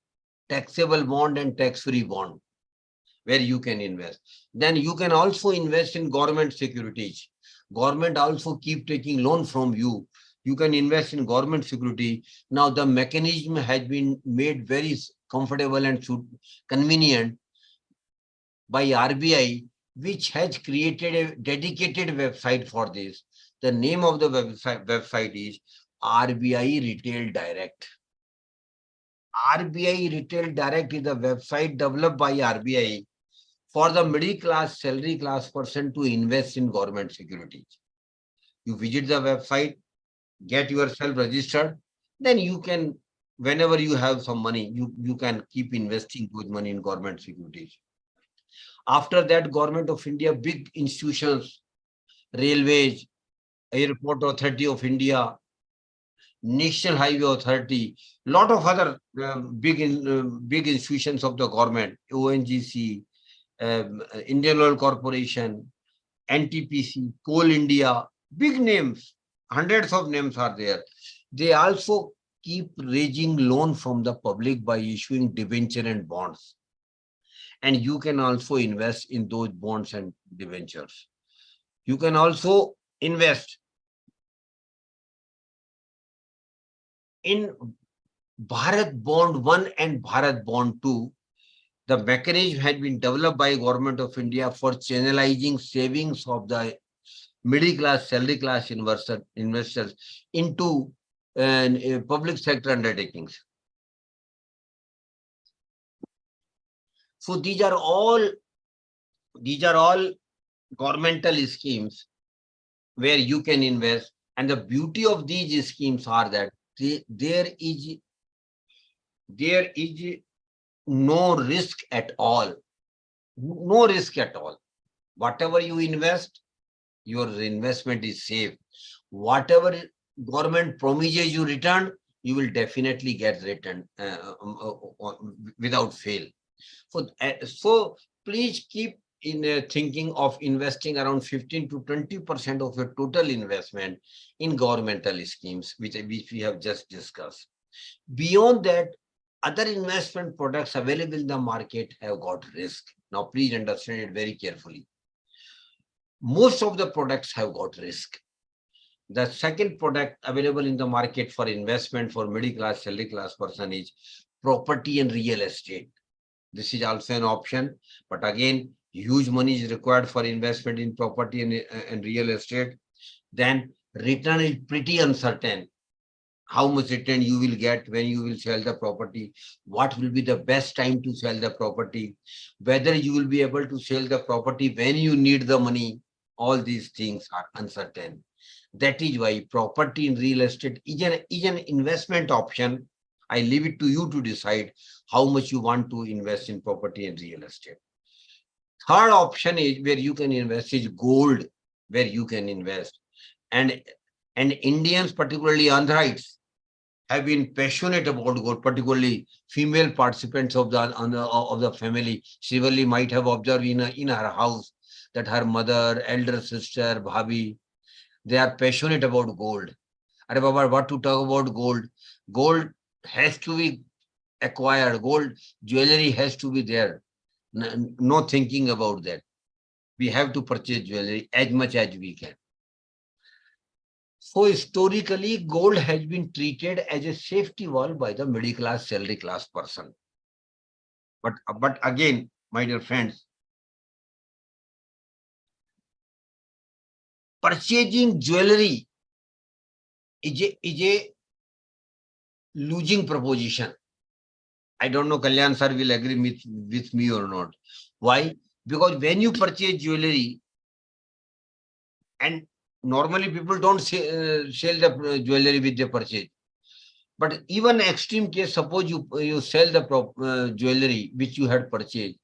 S5: taxable bond and tax-free bond, where you can invest. Then you can also invest in government securities. Government also keep taking loan from you. You can invest in government security. Now the mechanism has been made very comfortable and convenient by RBI, which has created a dedicated website for this. The name of the website is RBI Retail Direct. RBI Retail Direct is a website developed by RBI for the middle class, salary class person to invest in government securities. You visit the website, get yourself registered, then you can, whenever you have some money, you can keep investing good money in government securities. After that, Government of India, big institutions, railways, Airport Authority of India, National Highway Authority, lot of other big institutions of the government, ONGC, Indian Oil Corporation, NTPC, Coal India, big names, hundreds of names are there. They also keep raising loan from the public by issuing debenture and bonds. And you can also invest in those bonds and debentures. You can also invest in Bharat Bond 1 and Bharat Bond 2. The mechanism had been developed by Government of India for channelizing savings of the middle class, salary class investors into public sector undertakings. So these are all governmental schemes where you can invest. And the beauty of these schemes are that there is no risk at all. No risk at all. Whatever you invest, your investment is safe. Whatever government promises you return, you will definitely get return without fail. So please keep in thinking of investing around 15 to 20% of your total investment in governmental schemes, which we have just discussed. Beyond that, other investment products available in the market have got risk. Now, please understand it very carefully. Most of the products have got risk. The second product available in the market for investment for middle class, salary class person is property and real estate. This is also an option, but again, huge money is required for investment in property and real estate. Then return is pretty uncertain. How much return you will get when you will sell the property, what will be the best time to sell the property, whether you will be able to sell the property when you need the money. All these things are uncertain. That is why property and real estate is an investment option. I leave it to you to decide how much you want to invest in property and real estate. Third option is where you can invest is gold, where you can invest. And Indians, particularly Andhrites, have been passionate about gold, particularly female participants of the family. Shivali might have observed in her house that her mother, elder sister, bhabhi, they are passionate about gold. Are Baba, what to talk about gold? Gold has to be acquired. Gold jewelry has to be there. No thinking about that. We have to purchase jewelry as much as we can. So historically, gold has been treated as a safety wall by the middle class, salary class person. But again, my dear friends, purchasing jewelry is a losing proposition. I don't know Kalyan sir will agree with me or not. Why? Because when you purchase jewelry, and normally people don't sell the jewelry with the purchase. But even extreme case, suppose you sell the jewelry which you had purchased,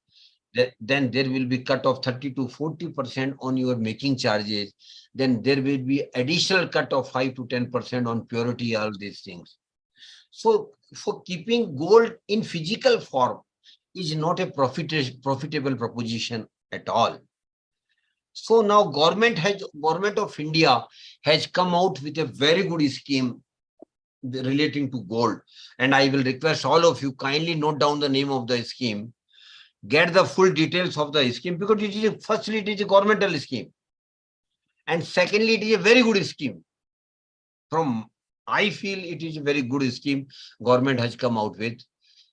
S5: then there will be cut of 30 to 40% on your making charges. Then there will be additional cut of 5 to 10% on purity, all these things. So for keeping gold in physical form is not a profitable proposition at all. So now government of India has come out with a very good scheme relating to gold. And I will request all of you kindly note down the name of the scheme, get the full details of the scheme, because firstly, it is a governmental scheme. And secondly, it is a very good scheme. I feel it is a very good scheme government has come out with.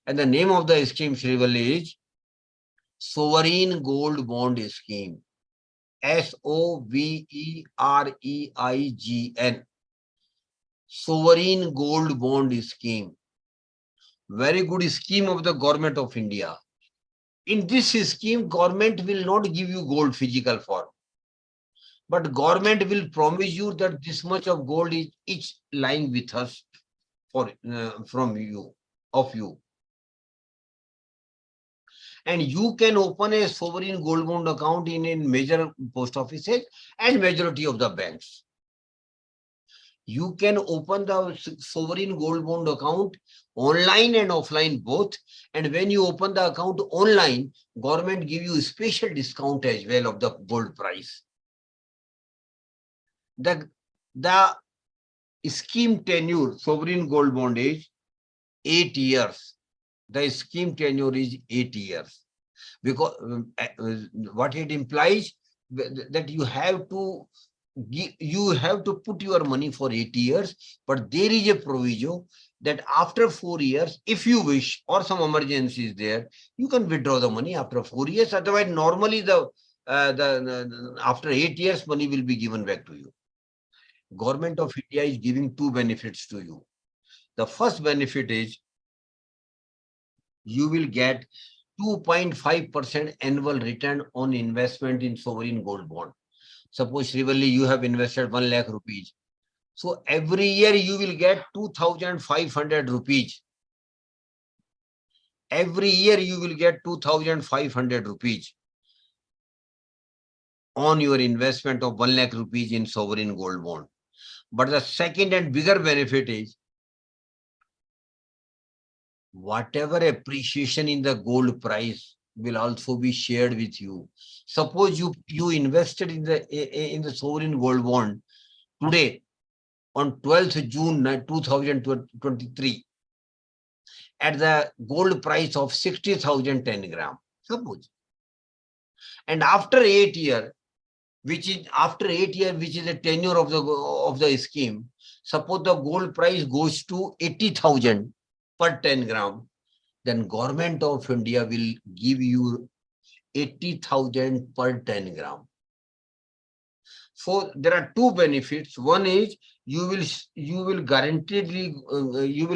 S5: And the name of the scheme, Shrivalli, is Sovereign Gold Bond Scheme. SOVEREIGN. Sovereign Gold Bond Scheme. Very good scheme of the government of India. In this scheme, government will not give you gold physical form, but government will promise you that this much of gold is each lying with us from you. And you can open a sovereign gold bond account in major post offices and majority of the banks. You can open the sovereign gold bond account online and offline both. And when you open the account online, government give you a special discount as well of the gold price. The scheme tenure, sovereign gold bond is 8 years. The scheme tenure is 8 years. Because what it implies that you have to put your money for 8 years, but there is a proviso that after 4 years, if you wish, or some emergency is there, you can withdraw the money after 4 years. Otherwise, normally after 8 years, money will be given back to you. Government of India is giving two benefits to you. The first benefit is you will get 2.5% annual return on investment in sovereign gold bond. Suppose, Shrivalli, you have invested 1 lakh rupees. So every year you will get 2,500 rupees. Every year you will get 2,500 rupees on your investment of 1 lakh rupees in sovereign gold bond. But the second and bigger benefit is whatever appreciation in the gold price will also be shared with you. Suppose you invested in the sovereign gold bond today on 12th June 2023 at the gold price of 60,000 10 gram. Suppose. And after 8 years, which is the tenure of the scheme, suppose the gold price goes to 80,000 per 10 gram, then government of India will give you 80,000 per 10 gram. So there are two benefits. One is you will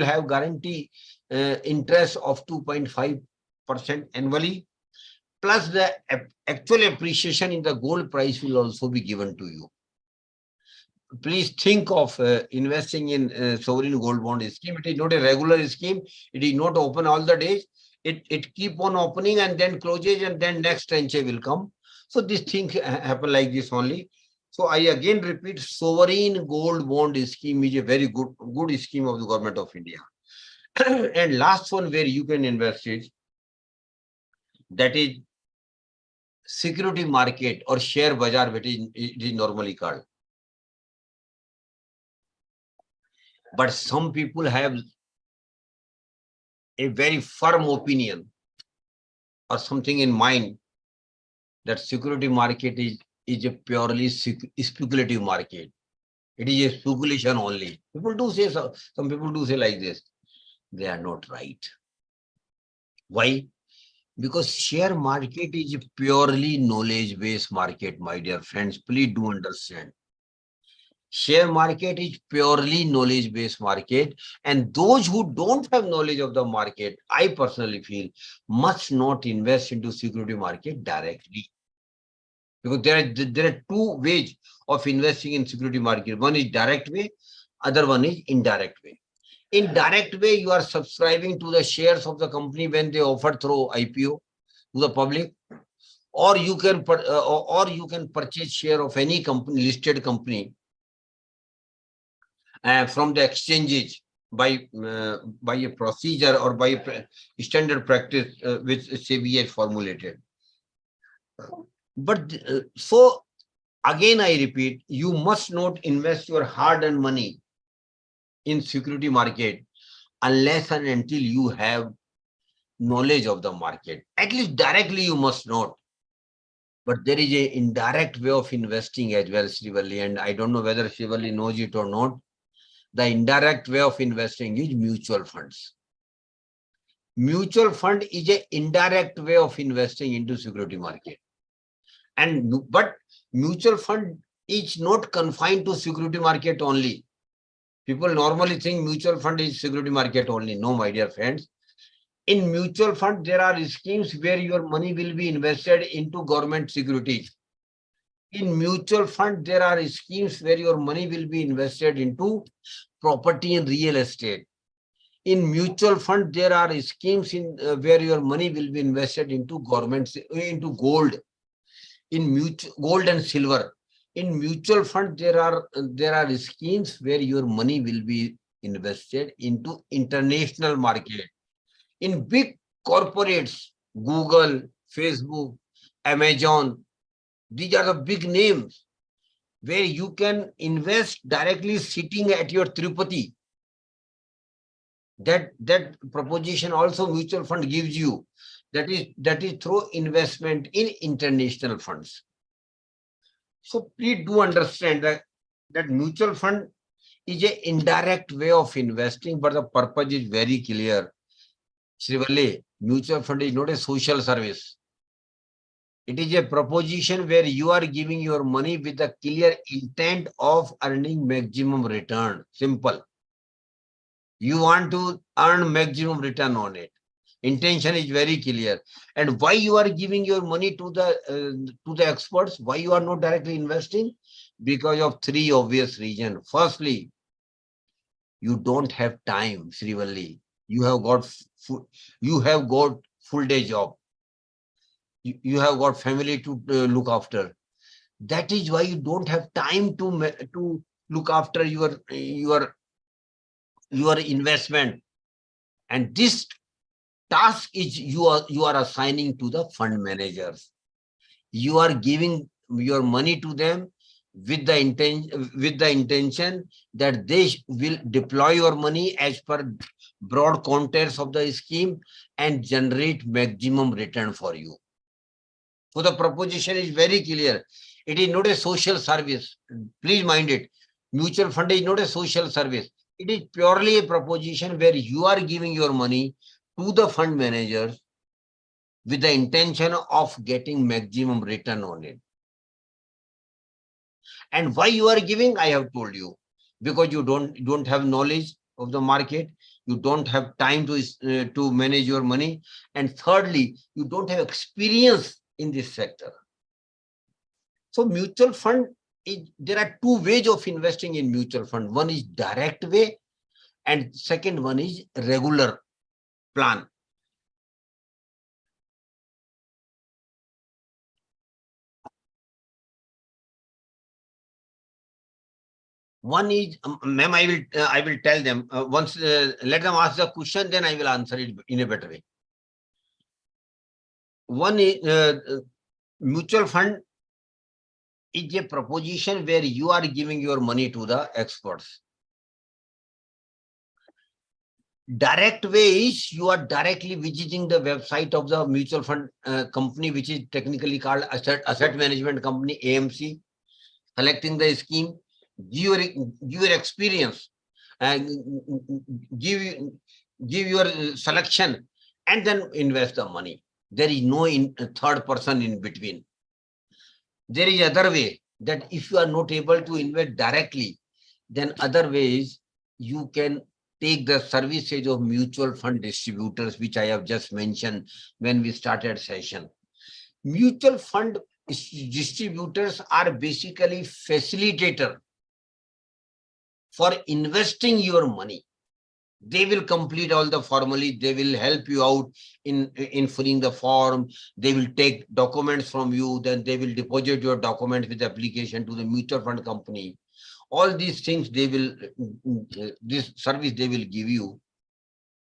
S5: have guarantee interest of 2.5% annually, plus the actual appreciation in the gold price will also be given to you. Please think of investing in sovereign gold bond scheme. It is not a regular scheme. It is not open all the days. It keep on opening and then closes, and then next tranche will come. So this thing happen like this only. So I again repeat, sovereign gold bond scheme is a very good scheme of the government of India. And last one where you can invest is, that is security market or share bazaar, which it is normally called. But some people have a very firm opinion or something in mind that security market is a purely speculative market. It is a speculation only. People do say so. Some people do say like this. They are not right. Why? Because share market is a purely knowledge-based market, my dear friends. Please do understand. Share market is purely knowledge-based market, and those who don't have knowledge of the market, I personally feel, must not invest into security market directly. Because there are two ways of investing in security market. One is direct way, other one is indirect way. In direct way, you are subscribing to the shares of the company when they offer through IPO to the public, or you can purchase share of any company, listed company, from the exchanges by a procedure or by a standard practice which SEBI has formulated. But so again, I repeat, you must not invest your hard-earned money in security market unless and until you have knowledge of the market. At least directly you must not. But there is a indirect way of investing as well, Srivalli, and I don't know whether Srivalli knows it or not. The indirect way of investing is mutual funds. Mutual fund is an indirect way of investing into security market. But mutual fund is not confined to security market only. People normally think mutual fund is security market only. No, my dear friends. In mutual fund, there are schemes where your money will be invested into government securities. In mutual fund, there are schemes where your money will be invested into property and real estate. In mutual fund, there are schemes where your money will be invested into government, into gold, in gold and silver. In mutual fund, there are schemes where your money will be invested into international market. In big corporates, Google, Facebook, Amazon, these are the big names where you can invest directly sitting at your Tirupati. That proposition also mutual fund gives you. That is through investment in international funds. So please do understand that mutual fund is an indirect way of investing, but the purpose is very clear. Srivalli, mutual fund is not a social service. It is a proposition where you are giving your money with the clear intent of earning maximum return. Simple. You want to earn maximum return on it. Intention is very clear. And why you are giving your money to the experts? Why you are not directly investing? Because of three obvious reasons. Firstly, you don't have time, Srivalli. You have got full day job. You have got family to look after. That is why you don't have time to look after your investment. And this task is you are assigning to the fund managers. You are giving your money to them with the intention that they will deploy your money as per broad contours of the scheme and generate maximum return for you. So the proposition is very clear. It is not a social service. Please mind it. Mutual fund is not a social service. It is purely a proposition where you are giving your money to the fund managers with the intention of getting maximum return on it. And why you are giving, I have told you, because you don't have knowledge of the market, you don't have time to manage your money, and thirdly, you don't have experience in this sector. So mutual fund, there are two ways of investing in mutual fund. One is direct way, and second one is regular plan. One is, ma'am, I will tell them once. Let them ask the question, then I will answer it in a better way. One is mutual fund is a proposition where you are giving your money to the experts. Direct way is you are directly visiting the website of the mutual fund company, which is technically called asset management company, AMC, selecting the scheme, give your experience, and give your selection, and then invest the money. There is no third person in between. There is other way that if you are not able to invest directly, then other ways you can take the services of mutual fund distributors, which I have just mentioned when we started session. Mutual fund distributors are basically facilitator for investing your money. They will complete all the formalities. They will help you out in filling the form. They will take documents from you. Then they will deposit your documents with application to the mutual fund company. All these things they will, this service they will give you.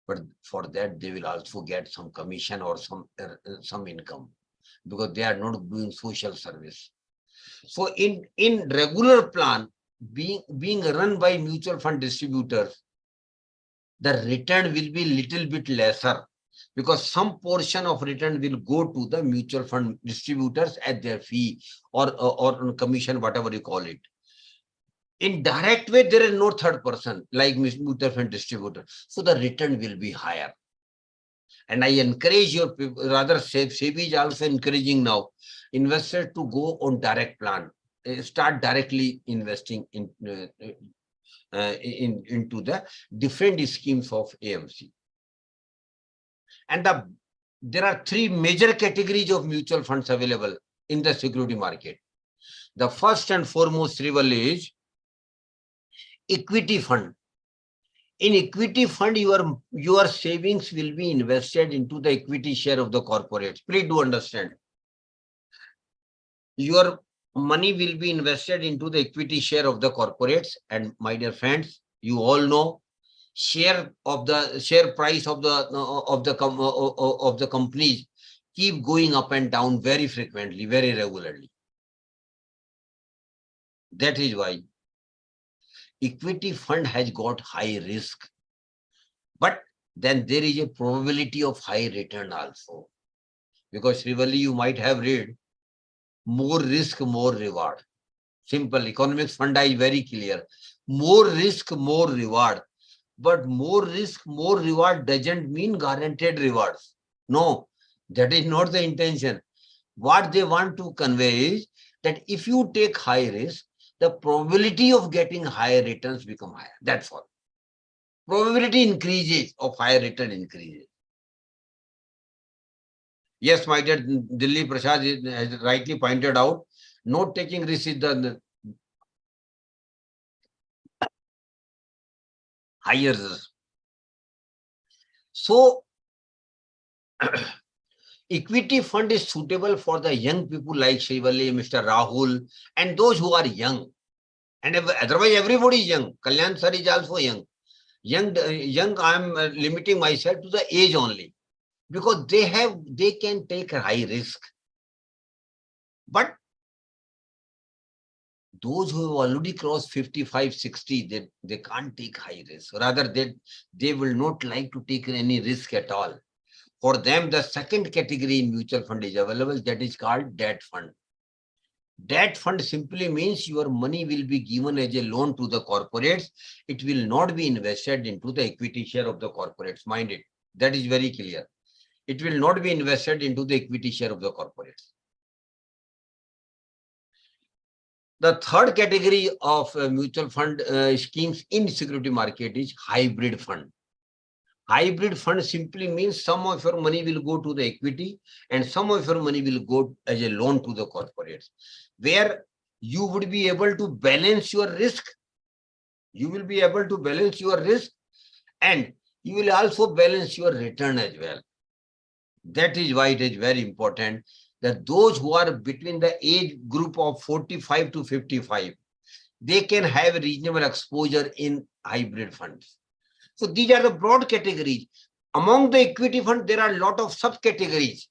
S5: But for that, they will also get some commission or some income, because they are not doing social service. So in regular plan, being run by mutual fund distributors, the return will be little bit lesser, because some portion of return will go to the mutual fund distributors at their fee or on commission, whatever you call it. In direct way, there is no third person like mutual fund distributor. So the return will be higher. And I encourage your people, rather SEBI is also encouraging now investors to go on direct plan, start directly investing into the different schemes of AMC. And there are three major categories of mutual funds available in the security market. The first and foremost rival is equity fund. In equity fund, your savings will be invested into the equity share of the corporates. Please do understand. Your money will be invested into the equity share of the corporates. And my dear friends, you all know share price of the companies keep going up and down very frequently, very regularly. That is why equity fund has got high risk, but then there is a probability of high return also, because really you might have read more risk, more reward. Simple economics funda is very clear. More risk, more reward. But more risk, more reward doesn't mean guaranteed rewards. No, that is not the intention. What they want to convey is that if you take high risk, the probability of getting higher returns become higher. That's all. Probability increases of higher return increases. Yes, my dear Dilli Prasad has rightly pointed out, not taking risk is the higher risk. So, equity fund is suitable for the young people like Shivali, Mr. Rahul, and those who are young. And otherwise, everybody is young. Kalyan sir is also young. Young, I am limiting myself to the age only, because they can take a high risk. But those who have already crossed 55, 60, they can't take high risk. Rather, they will not like to take any risk at all. For them, the second category in mutual fund is available, that is called debt fund. Debt fund simply means your money will be given as a loan to the corporates. It will not be invested into the equity share of the corporates. Mind it, that is very clear. It will not be invested into the equity share of the corporates. The third category of mutual fund schemes in security market is hybrid fund. Hybrid fund simply means some of your money will go to the equity and some of your money will go as a loan to the corporates, where you would be able to balance your risk. You will be able to balance your risk and you will also balance your return as well. That is why it is very important that those who are between the age group of 45 to 55, they can have reasonable exposure in hybrid funds. So these are the broad categories. Among the equity fund, there are a lot of subcategories.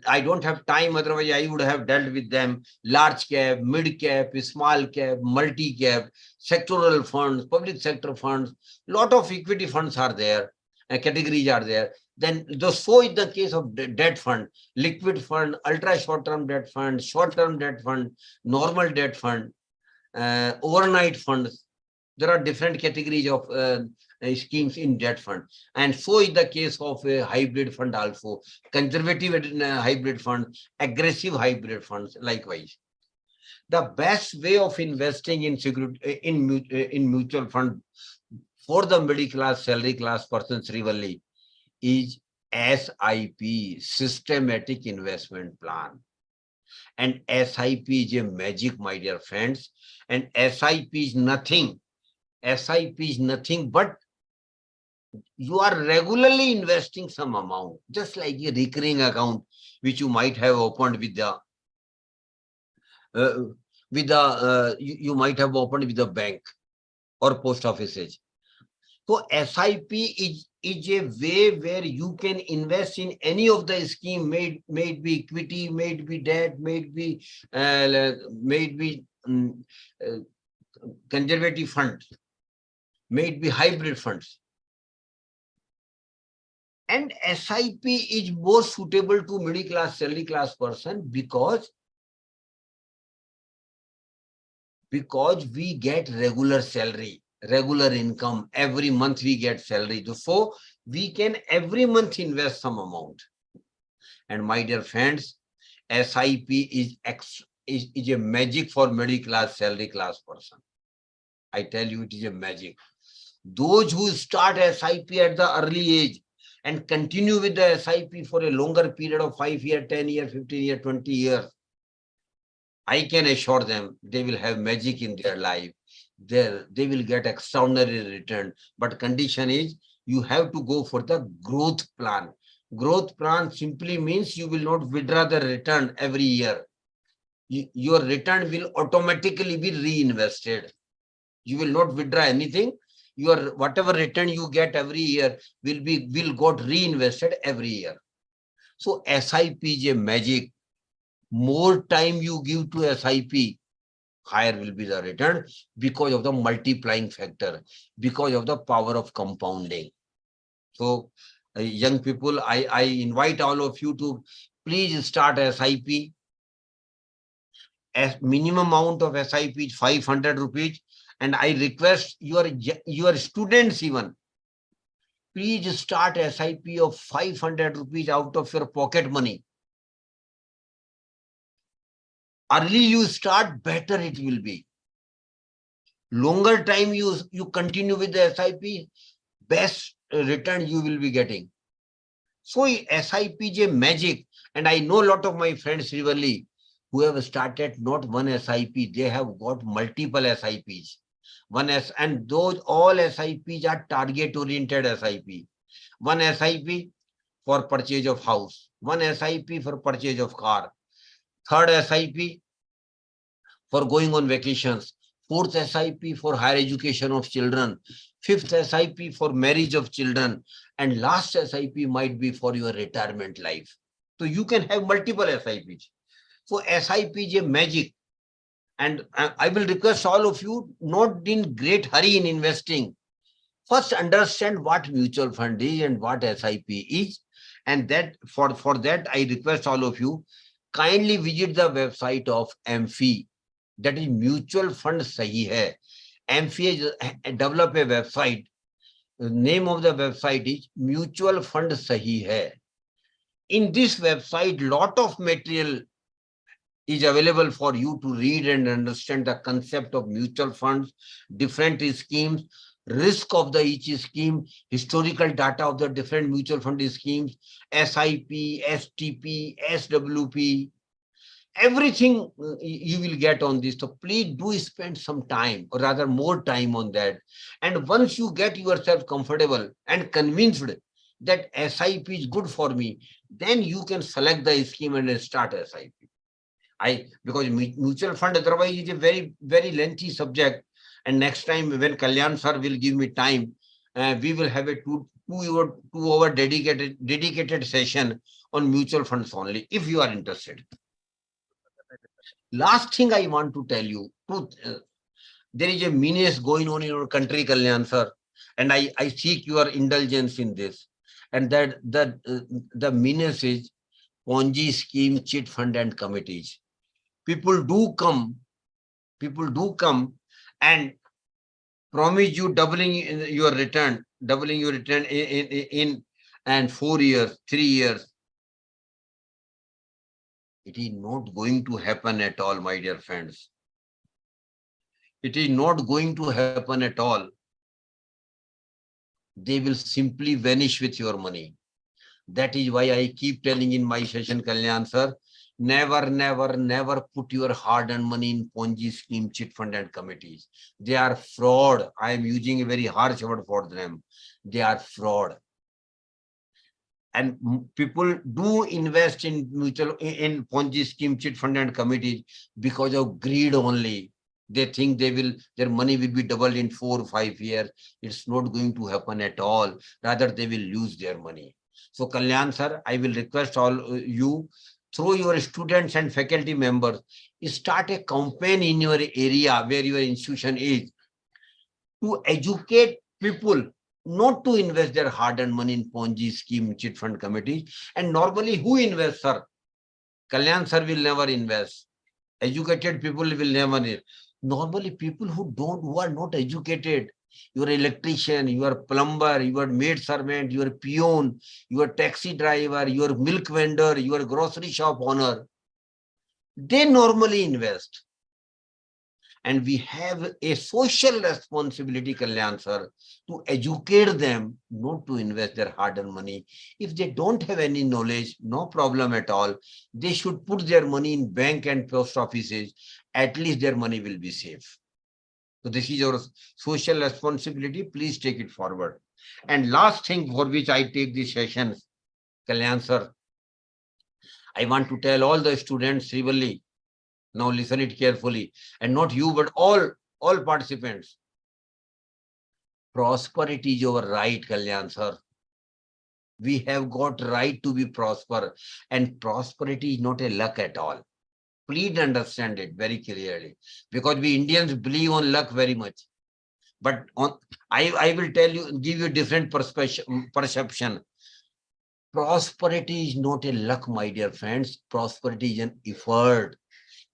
S5: I don't have time, otherwise I would have dealt with them. Large cap, mid cap, small cap, multi cap, sectoral funds, public sector funds, lot of equity funds are there, categories are there. Then so is the case of debt fund, liquid fund, ultra short-term debt fund, short-term debt fund, normal debt fund, overnight funds. There are different categories of schemes in debt fund. And so is the case of a hybrid fund also, conservative hybrid fund, aggressive hybrid funds likewise. The best way of investing in security in mutual fund for the middle class, salary class person, Srivalli, is SIP, systematic investment plan. And SIP is a magic, my dear friends. And SIP is nothing. SIP is nothing but you are regularly investing some amount, just like a recurring account, which you might have opened with the you might have opened with the bank or post offices. So SIP is a way where you can invest in any of the scheme, may it be equity, may it be debt, may it be conservative funds, may it be hybrid funds. And SIP is more suitable to middle class, salary class person because we get regular salary, regular income. Every month we get salary. So we can every month invest some amount. And my dear friends, SIP is a magic for middle class, salary class person. I tell you, it is a magic. Those who start SIP at the early age and continue with the SIP for a longer period of 5 years, 10 years, 15 years, 20 years, I can assure them they will have magic in their life. They will get extraordinary return. But condition is you have to go for the growth plan. Growth plan simply means you will not withdraw the return every year. Your return will automatically be reinvested. You will not withdraw anything. Your whatever return you get every year will got reinvested every year. So SIP is a magic. More time you give to SIP, higher will be the return because of the multiplying factor, because of the power of compounding. So young people, I invite all of you to please start SIP. As minimum amount of SIP is 500 rupees. And I request your students even, please start SIP of 500 rupees out of your pocket money. Early you start, better it will be. Longer time you continue with the SIP, best return you will be getting. So SIP is a magic. And I know a lot of my friends, Srivalli, who have started not one SIP, they have got multiple SIPs. And those all SIPs are target-oriented SIP. One SIP for purchase of house, one SIP for purchase of car, third SIP for going on vacations, fourth SIP for higher education of children, fifth SIP for marriage of children, and last SIP might be for your retirement life. So you can have multiple SIPs. So SIP is a magic. And I will request all of you, not in great hurry in investing. First, understand what mutual fund is and what SIP is. And that for that, I request all of you, kindly visit the website of AMFI. That is Mutual Fund Sahi Hai. AMFI has developed a website. The name of the website is Mutual Fund Sahi Hai. In this website, lot of material is available for you to read and understand the concept of mutual funds, different schemes, risk of the each scheme, historical data of the different mutual fund schemes, SIP, STP, SWP, everything you will get on this. So please do spend some time, or rather more time on that. And once you get yourself comfortable and convinced that SIP is good for me, then you can select the scheme and start SIP. Because mutual fund otherwise is a very, very lengthy subject. And next time when Kalyan sir will give me time, we will have a two-hour dedicated session on mutual funds only, if you are interested. Last thing I want to tell you, there is a menace going on in our country, Kalyan sir, and I seek your indulgence in this. And that the menace is Ponzi scheme, chit fund and committees. People do come and promise you doubling your return in 4 years, 3 years. It is not going to happen at all, my dear friends. It is not going to happen at all. They will simply vanish with your money. That is why I keep telling in my session, Kalyan sir, never, never, never put your hard-earned money in Ponzi scheme, chit fund and committees. They are fraud. I am using a very harsh word for them. They are fraud. And people do invest in in Ponzi scheme, chit fund and committees because of greed only. They think their money will be doubled in 4 or 5 years. It's not going to happen at all. Rather, they will lose their money. So, Kalyan sir, I will request all you, through your students and faculty members, start a campaign in your area where your institution is to educate people not to invest their hard-earned money in Ponzi scheme, chit fund committees. And normally, who invests, sir? Kalyan sir will never invest. Educated people will never invest. Normally, people who are not educated, your electrician, your plumber, your maid servant, your peon, your taxi driver, your milk vendor, your grocery shop owner, they normally invest. And we have a social responsibility, Kalyan sir, to educate them not to invest their hard-earned money. If they don't have any knowledge, no problem at all. They should put their money in bank and post offices. At least their money will be safe. So this is your social responsibility. Please take it forward. And last thing for which I take this session, Kalyan sir, I want to tell all the students, Srivalli, now listen it carefully, and not you, but all participants. Prosperity is our right, Kalyan sir. We have got right to be prosper, and prosperity is not a luck at all. Please understand it very clearly, because we Indians believe on luck very much. But I will tell you, give you different perception. Prosperity is not a luck, my dear friends. Prosperity is an effort.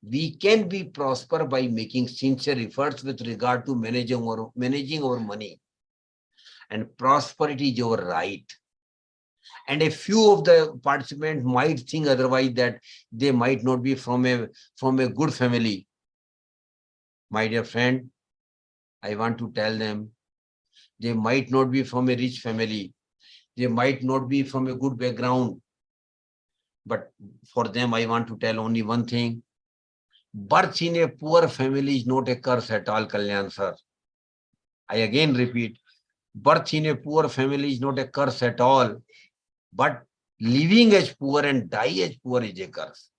S5: We can be prosper by making sincere efforts with regard to managing our money. And prosperity is our right. And a few of the participants might think otherwise, that they might not be from a good family. My dear friend, I want to tell them, they might not be from a rich family. They might not be from a good background. But for them, I want to tell only one thing. Birth in a poor family is not a curse at all, Kalyan sir. I again repeat, birth in a poor family is not a curse at all, but living as poor and die as poor is a curse.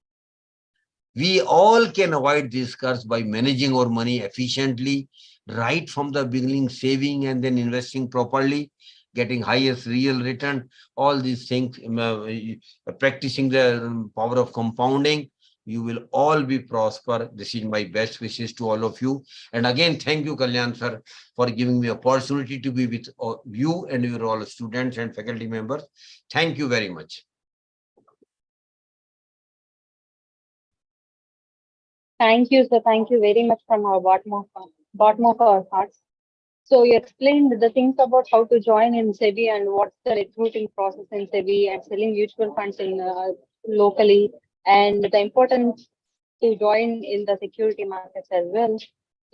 S5: We all can avoid this curse by managing our money efficiently, right from the beginning, saving and then investing properly, getting highest real return, all these things, practicing the power of compounding. You will all be prosper. This is my best wishes to all of you. And again, thank you, Kalyan sir, for giving me opportunity to be with you and your all students and faculty members. Thank you very much.
S3: Thank you, sir. Thank you very much from our bottom of our hearts. So you explained the things about how to join in SEBI and what's the recruiting process in SEBI and selling mutual funds in locally, and the importance to join in the security markets as well.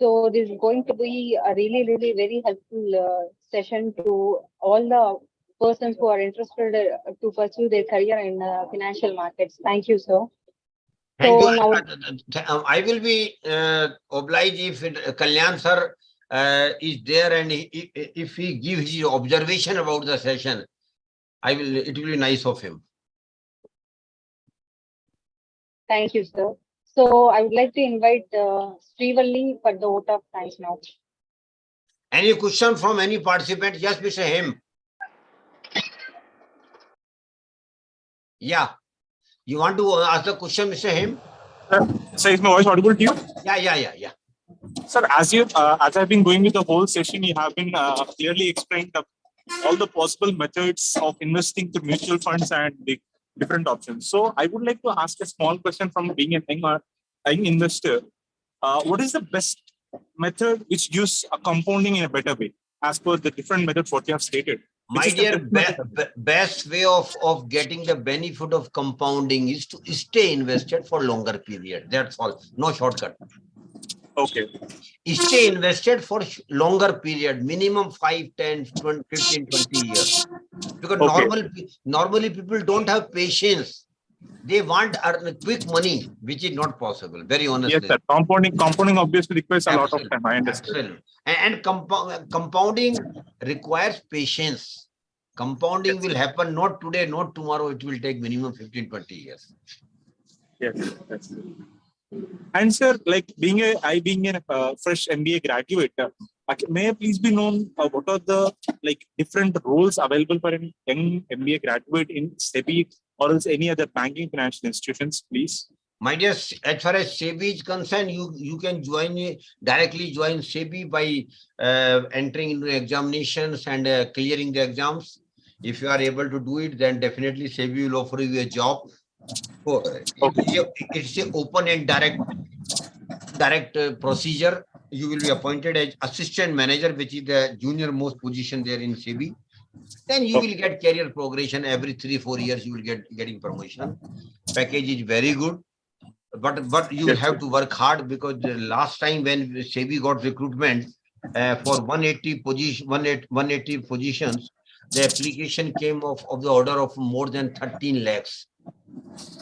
S3: So this is going to be a really, really very helpful session to all the persons who are interested to pursue their career in financial markets. Thank you, sir.
S5: Thank
S3: So
S5: you.
S3: now,
S5: I will be obliged if Kalyan sir is there, and if he gives his observation about the session, it will be nice of him.
S3: thank you, sir. So I would like to invite Srivalli for the vote of thanks now.
S5: Any question from any participant? Yes, Mr. Him. Yeah. You want to ask the question, Mr. Him?
S6: Sir, is my voice audible to you?
S5: Yeah.
S6: Sir, as I've been going with the whole session, you have been clearly explained all the possible methods of investing through mutual funds and the different options. So I would like to ask a small question from being a young investor. What is the best method which gives a compounding in a better way, as per the different methods what you have stated?
S5: My dear, best way of getting the benefit of compounding is to stay invested for longer period. That's all. No shortcut.
S6: Okay.
S5: Stay invested for longer period, minimum 5, 10, 20, 15, 20 years. Because normally people don't have patience. They want earn quick money, which is not possible. Very honestly.
S6: Yes, sir. Compounding obviously requires a lot of time. I understand.
S5: Absolutely. And compounding requires patience. Compounding will happen not today, not tomorrow. It will take minimum 15, 20 years.
S6: Yes. Yes. And sir, like being a fresh MBA graduate, may I please be known what are the different roles available for a young MBA graduate in SEBI or else any other banking financial institutions, please?
S5: My dear, as far as SEBI is concerned, you can directly join SEBI by entering into examinations and clearing the exams. If you are able to do it, then definitely SEBI will offer you a job. It's an open and direct procedure. You will be appointed as assistant manager, which is the junior most position there in SEBI. Then you will get career progression every 3-4 years. You will getting promotion. Package is very good, but you will have to work hard, because the last time when SEBI got recruitment for 180 positions, the application came of the order of more than 13 lakhs.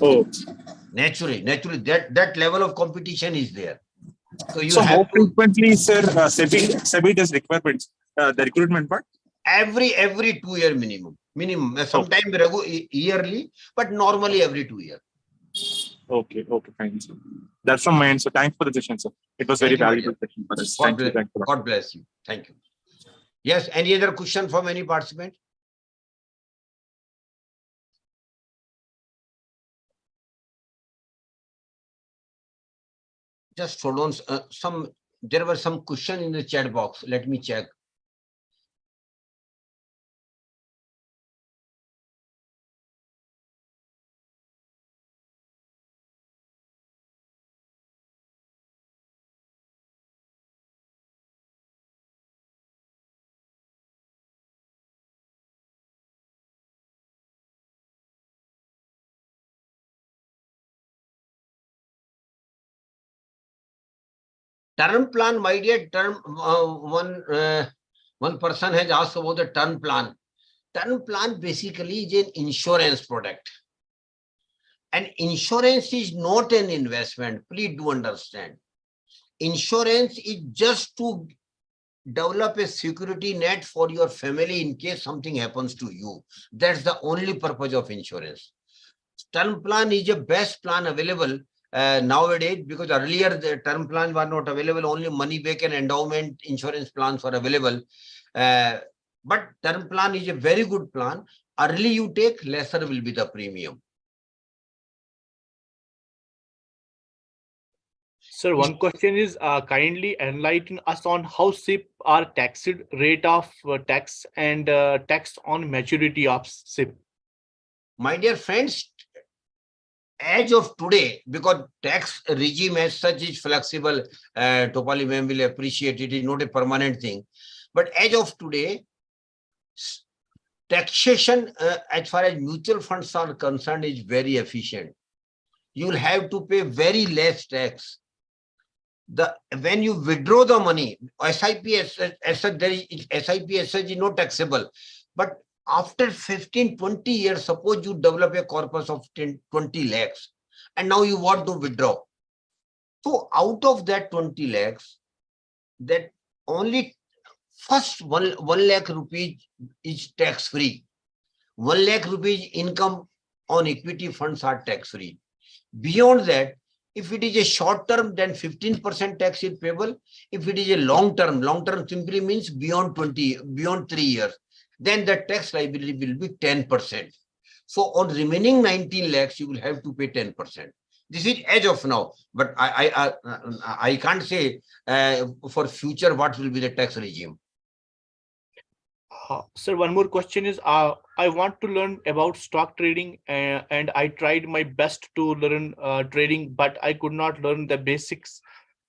S6: Oh,
S5: naturally, that level of competition is there. So
S6: how frequently, sir, SEBI does requirements, the recruitment part?
S5: Every 2 year minimum. Sometimes yearly, but normally every 2 years.
S6: Okay, fine. Sir. That's from my end. So thanks for the session, sir. It was very valuable session for us. Thank you.
S5: God bless you. Thank you. Yes, any other question from any participant? Just hold on. There were some questions in the chat box. Let me check. Term plan, my dear, one person has asked about the term plan. Term plan basically is an insurance product. And insurance is not an investment. Please do understand. Insurance is just to develop a security net for your family in case something happens to you. That's the only purpose of insurance. Term plan is the best plan available nowadays, because earlier the term plans were not available. Only money back and endowment insurance plans were available. But term plan is a very good plan. Early you take, lesser will be the premium.
S1: Sir, one question is kindly enlighten us on how SIP are taxed, rate of tax and tax on maturity of SIP.
S5: My dear friends, as of today, because tax regime as such is flexible, Topali ma'am will appreciate it is not a permanent thing. But as of today, taxation as far as mutual funds are concerned is very efficient. You will have to pay very less tax. When you withdraw the money, SIP as such is not taxable. But after 15-20 years, suppose you develop a corpus of 20 lakhs and now you want to withdraw. So out of that 20 lakhs, that only first 1 lakh rupees is tax free. 1 lakh rupees income on equity funds are tax free. Beyond that, if it is a short term, then 15% tax is payable. If it is a long term simply means beyond 3 years, then the tax liability will be 10%. So on remaining 19 lakhs, you will have to pay 10%. This is as of now, but I can't say for future what will be the tax regime.
S1: Sir, one more question is, I want to learn about stock trading and I tried my best to learn trading, but I could not learn the basics.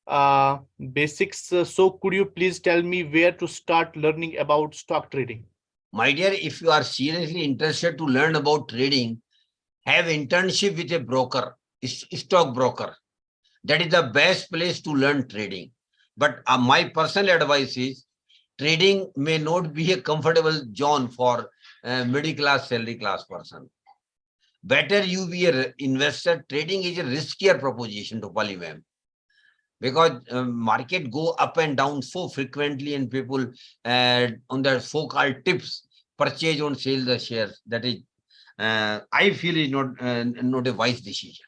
S1: So could you please tell me where to start learning about stock trading?
S5: My dear, if you are seriously interested to learn about trading, have internship with a broker, stock broker. That is the best place to learn trading. But my personal advice is trading may not be a comfortable zone for middle class, salary class person. Better you be an investor. Trading is a riskier proposition to Polyvam because market go up and down so frequently and people on their so-called tips purchase and sell the shares. That is, I feel is not a wise decision.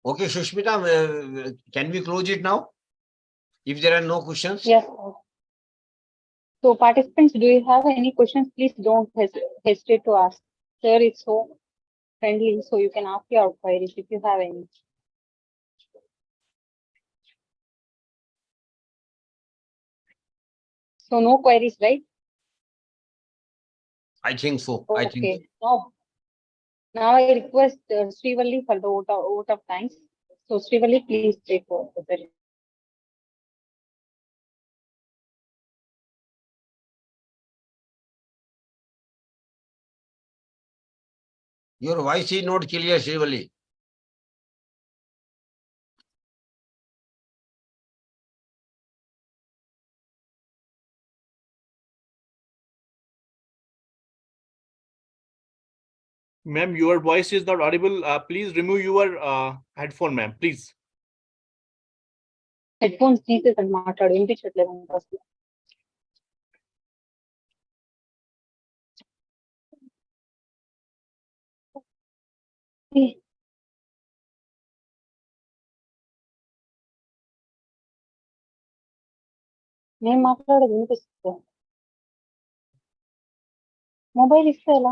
S5: Okay, Sushmita, can we close it now? If there are no questions?
S3: Yes, sir. So participants, do you have any questions? Please don't hesitate to ask. Sir, it's so friendly, so you can ask your queries if you have any. So no queries, right?
S5: I think so. I think so.
S3: Okay. Now I request Srivalli for the vote of thanks. So Srivalli, please take over the session.
S5: Your voice is not clear, Shivali.
S1: Ma'am, your voice is not audible. Please remove your headphone, ma'am, please.
S3: Headphones తీసేసండి మాట్లాడు వినిపించట్లేదు అసలు. నేను మాట్లాడేది వినిపిస్తుంది. Mobile ఇస్తే ఎలా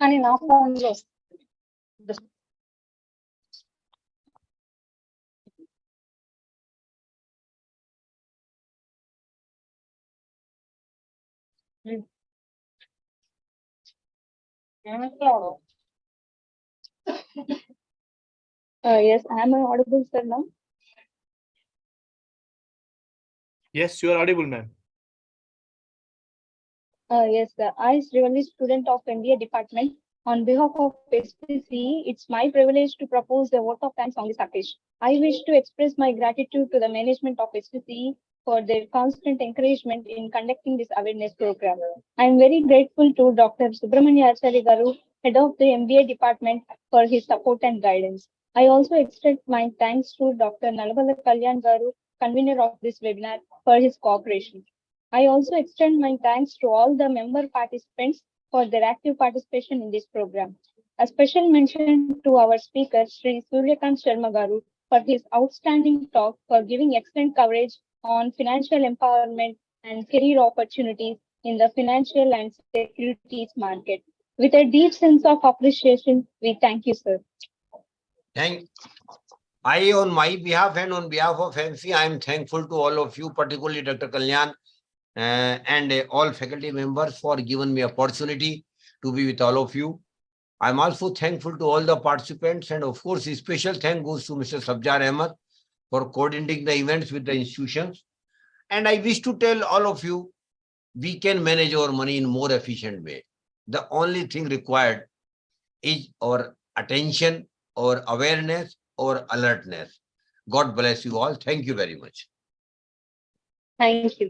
S3: కానీ నా ఫోన్ లో yes, am I audible, sir, now?
S1: Yes, you are audible, ma'am.
S3: Yes, sir. I, Srivalli, student of MBA department, on behalf of SPCE, it's my privilege to propose a vote of thanks on this occasion. I wish to express my gratitude to the management of SPCE for their constant encouragement in conducting this awareness program. I am very grateful to Dr. Subramanya Acharya Garu, head of the MBA department, for his support and guidance. I also extend my thanks to Dr. Nalabala Kalyan Garu, convener of this webinar, for his cooperation. I also extend my thanks to all the member participants for their active participation in this program. A special mention to our speaker, Sri Suryakant Sharma Garu, for his outstanding talk, for giving excellent coverage on financial empowerment and career opportunities in the financial and securities market. With a deep sense of appreciation, we thank you, sir.
S5: I, on my behalf and on behalf of AMFI, I am thankful to all of you, particularly Dr. Kalyan and all faculty members for giving me opportunity to be with all of you. I'm also thankful to all the participants, and of course, a special thank goes to Mr. Sabjar Ahmed for coordinating the events with the institutions. And I wish to tell all of you, we can manage our money in more efficient way. The only thing required is our attention, our awareness, or alertness. God bless you all. Thank you very much.
S3: Thank you.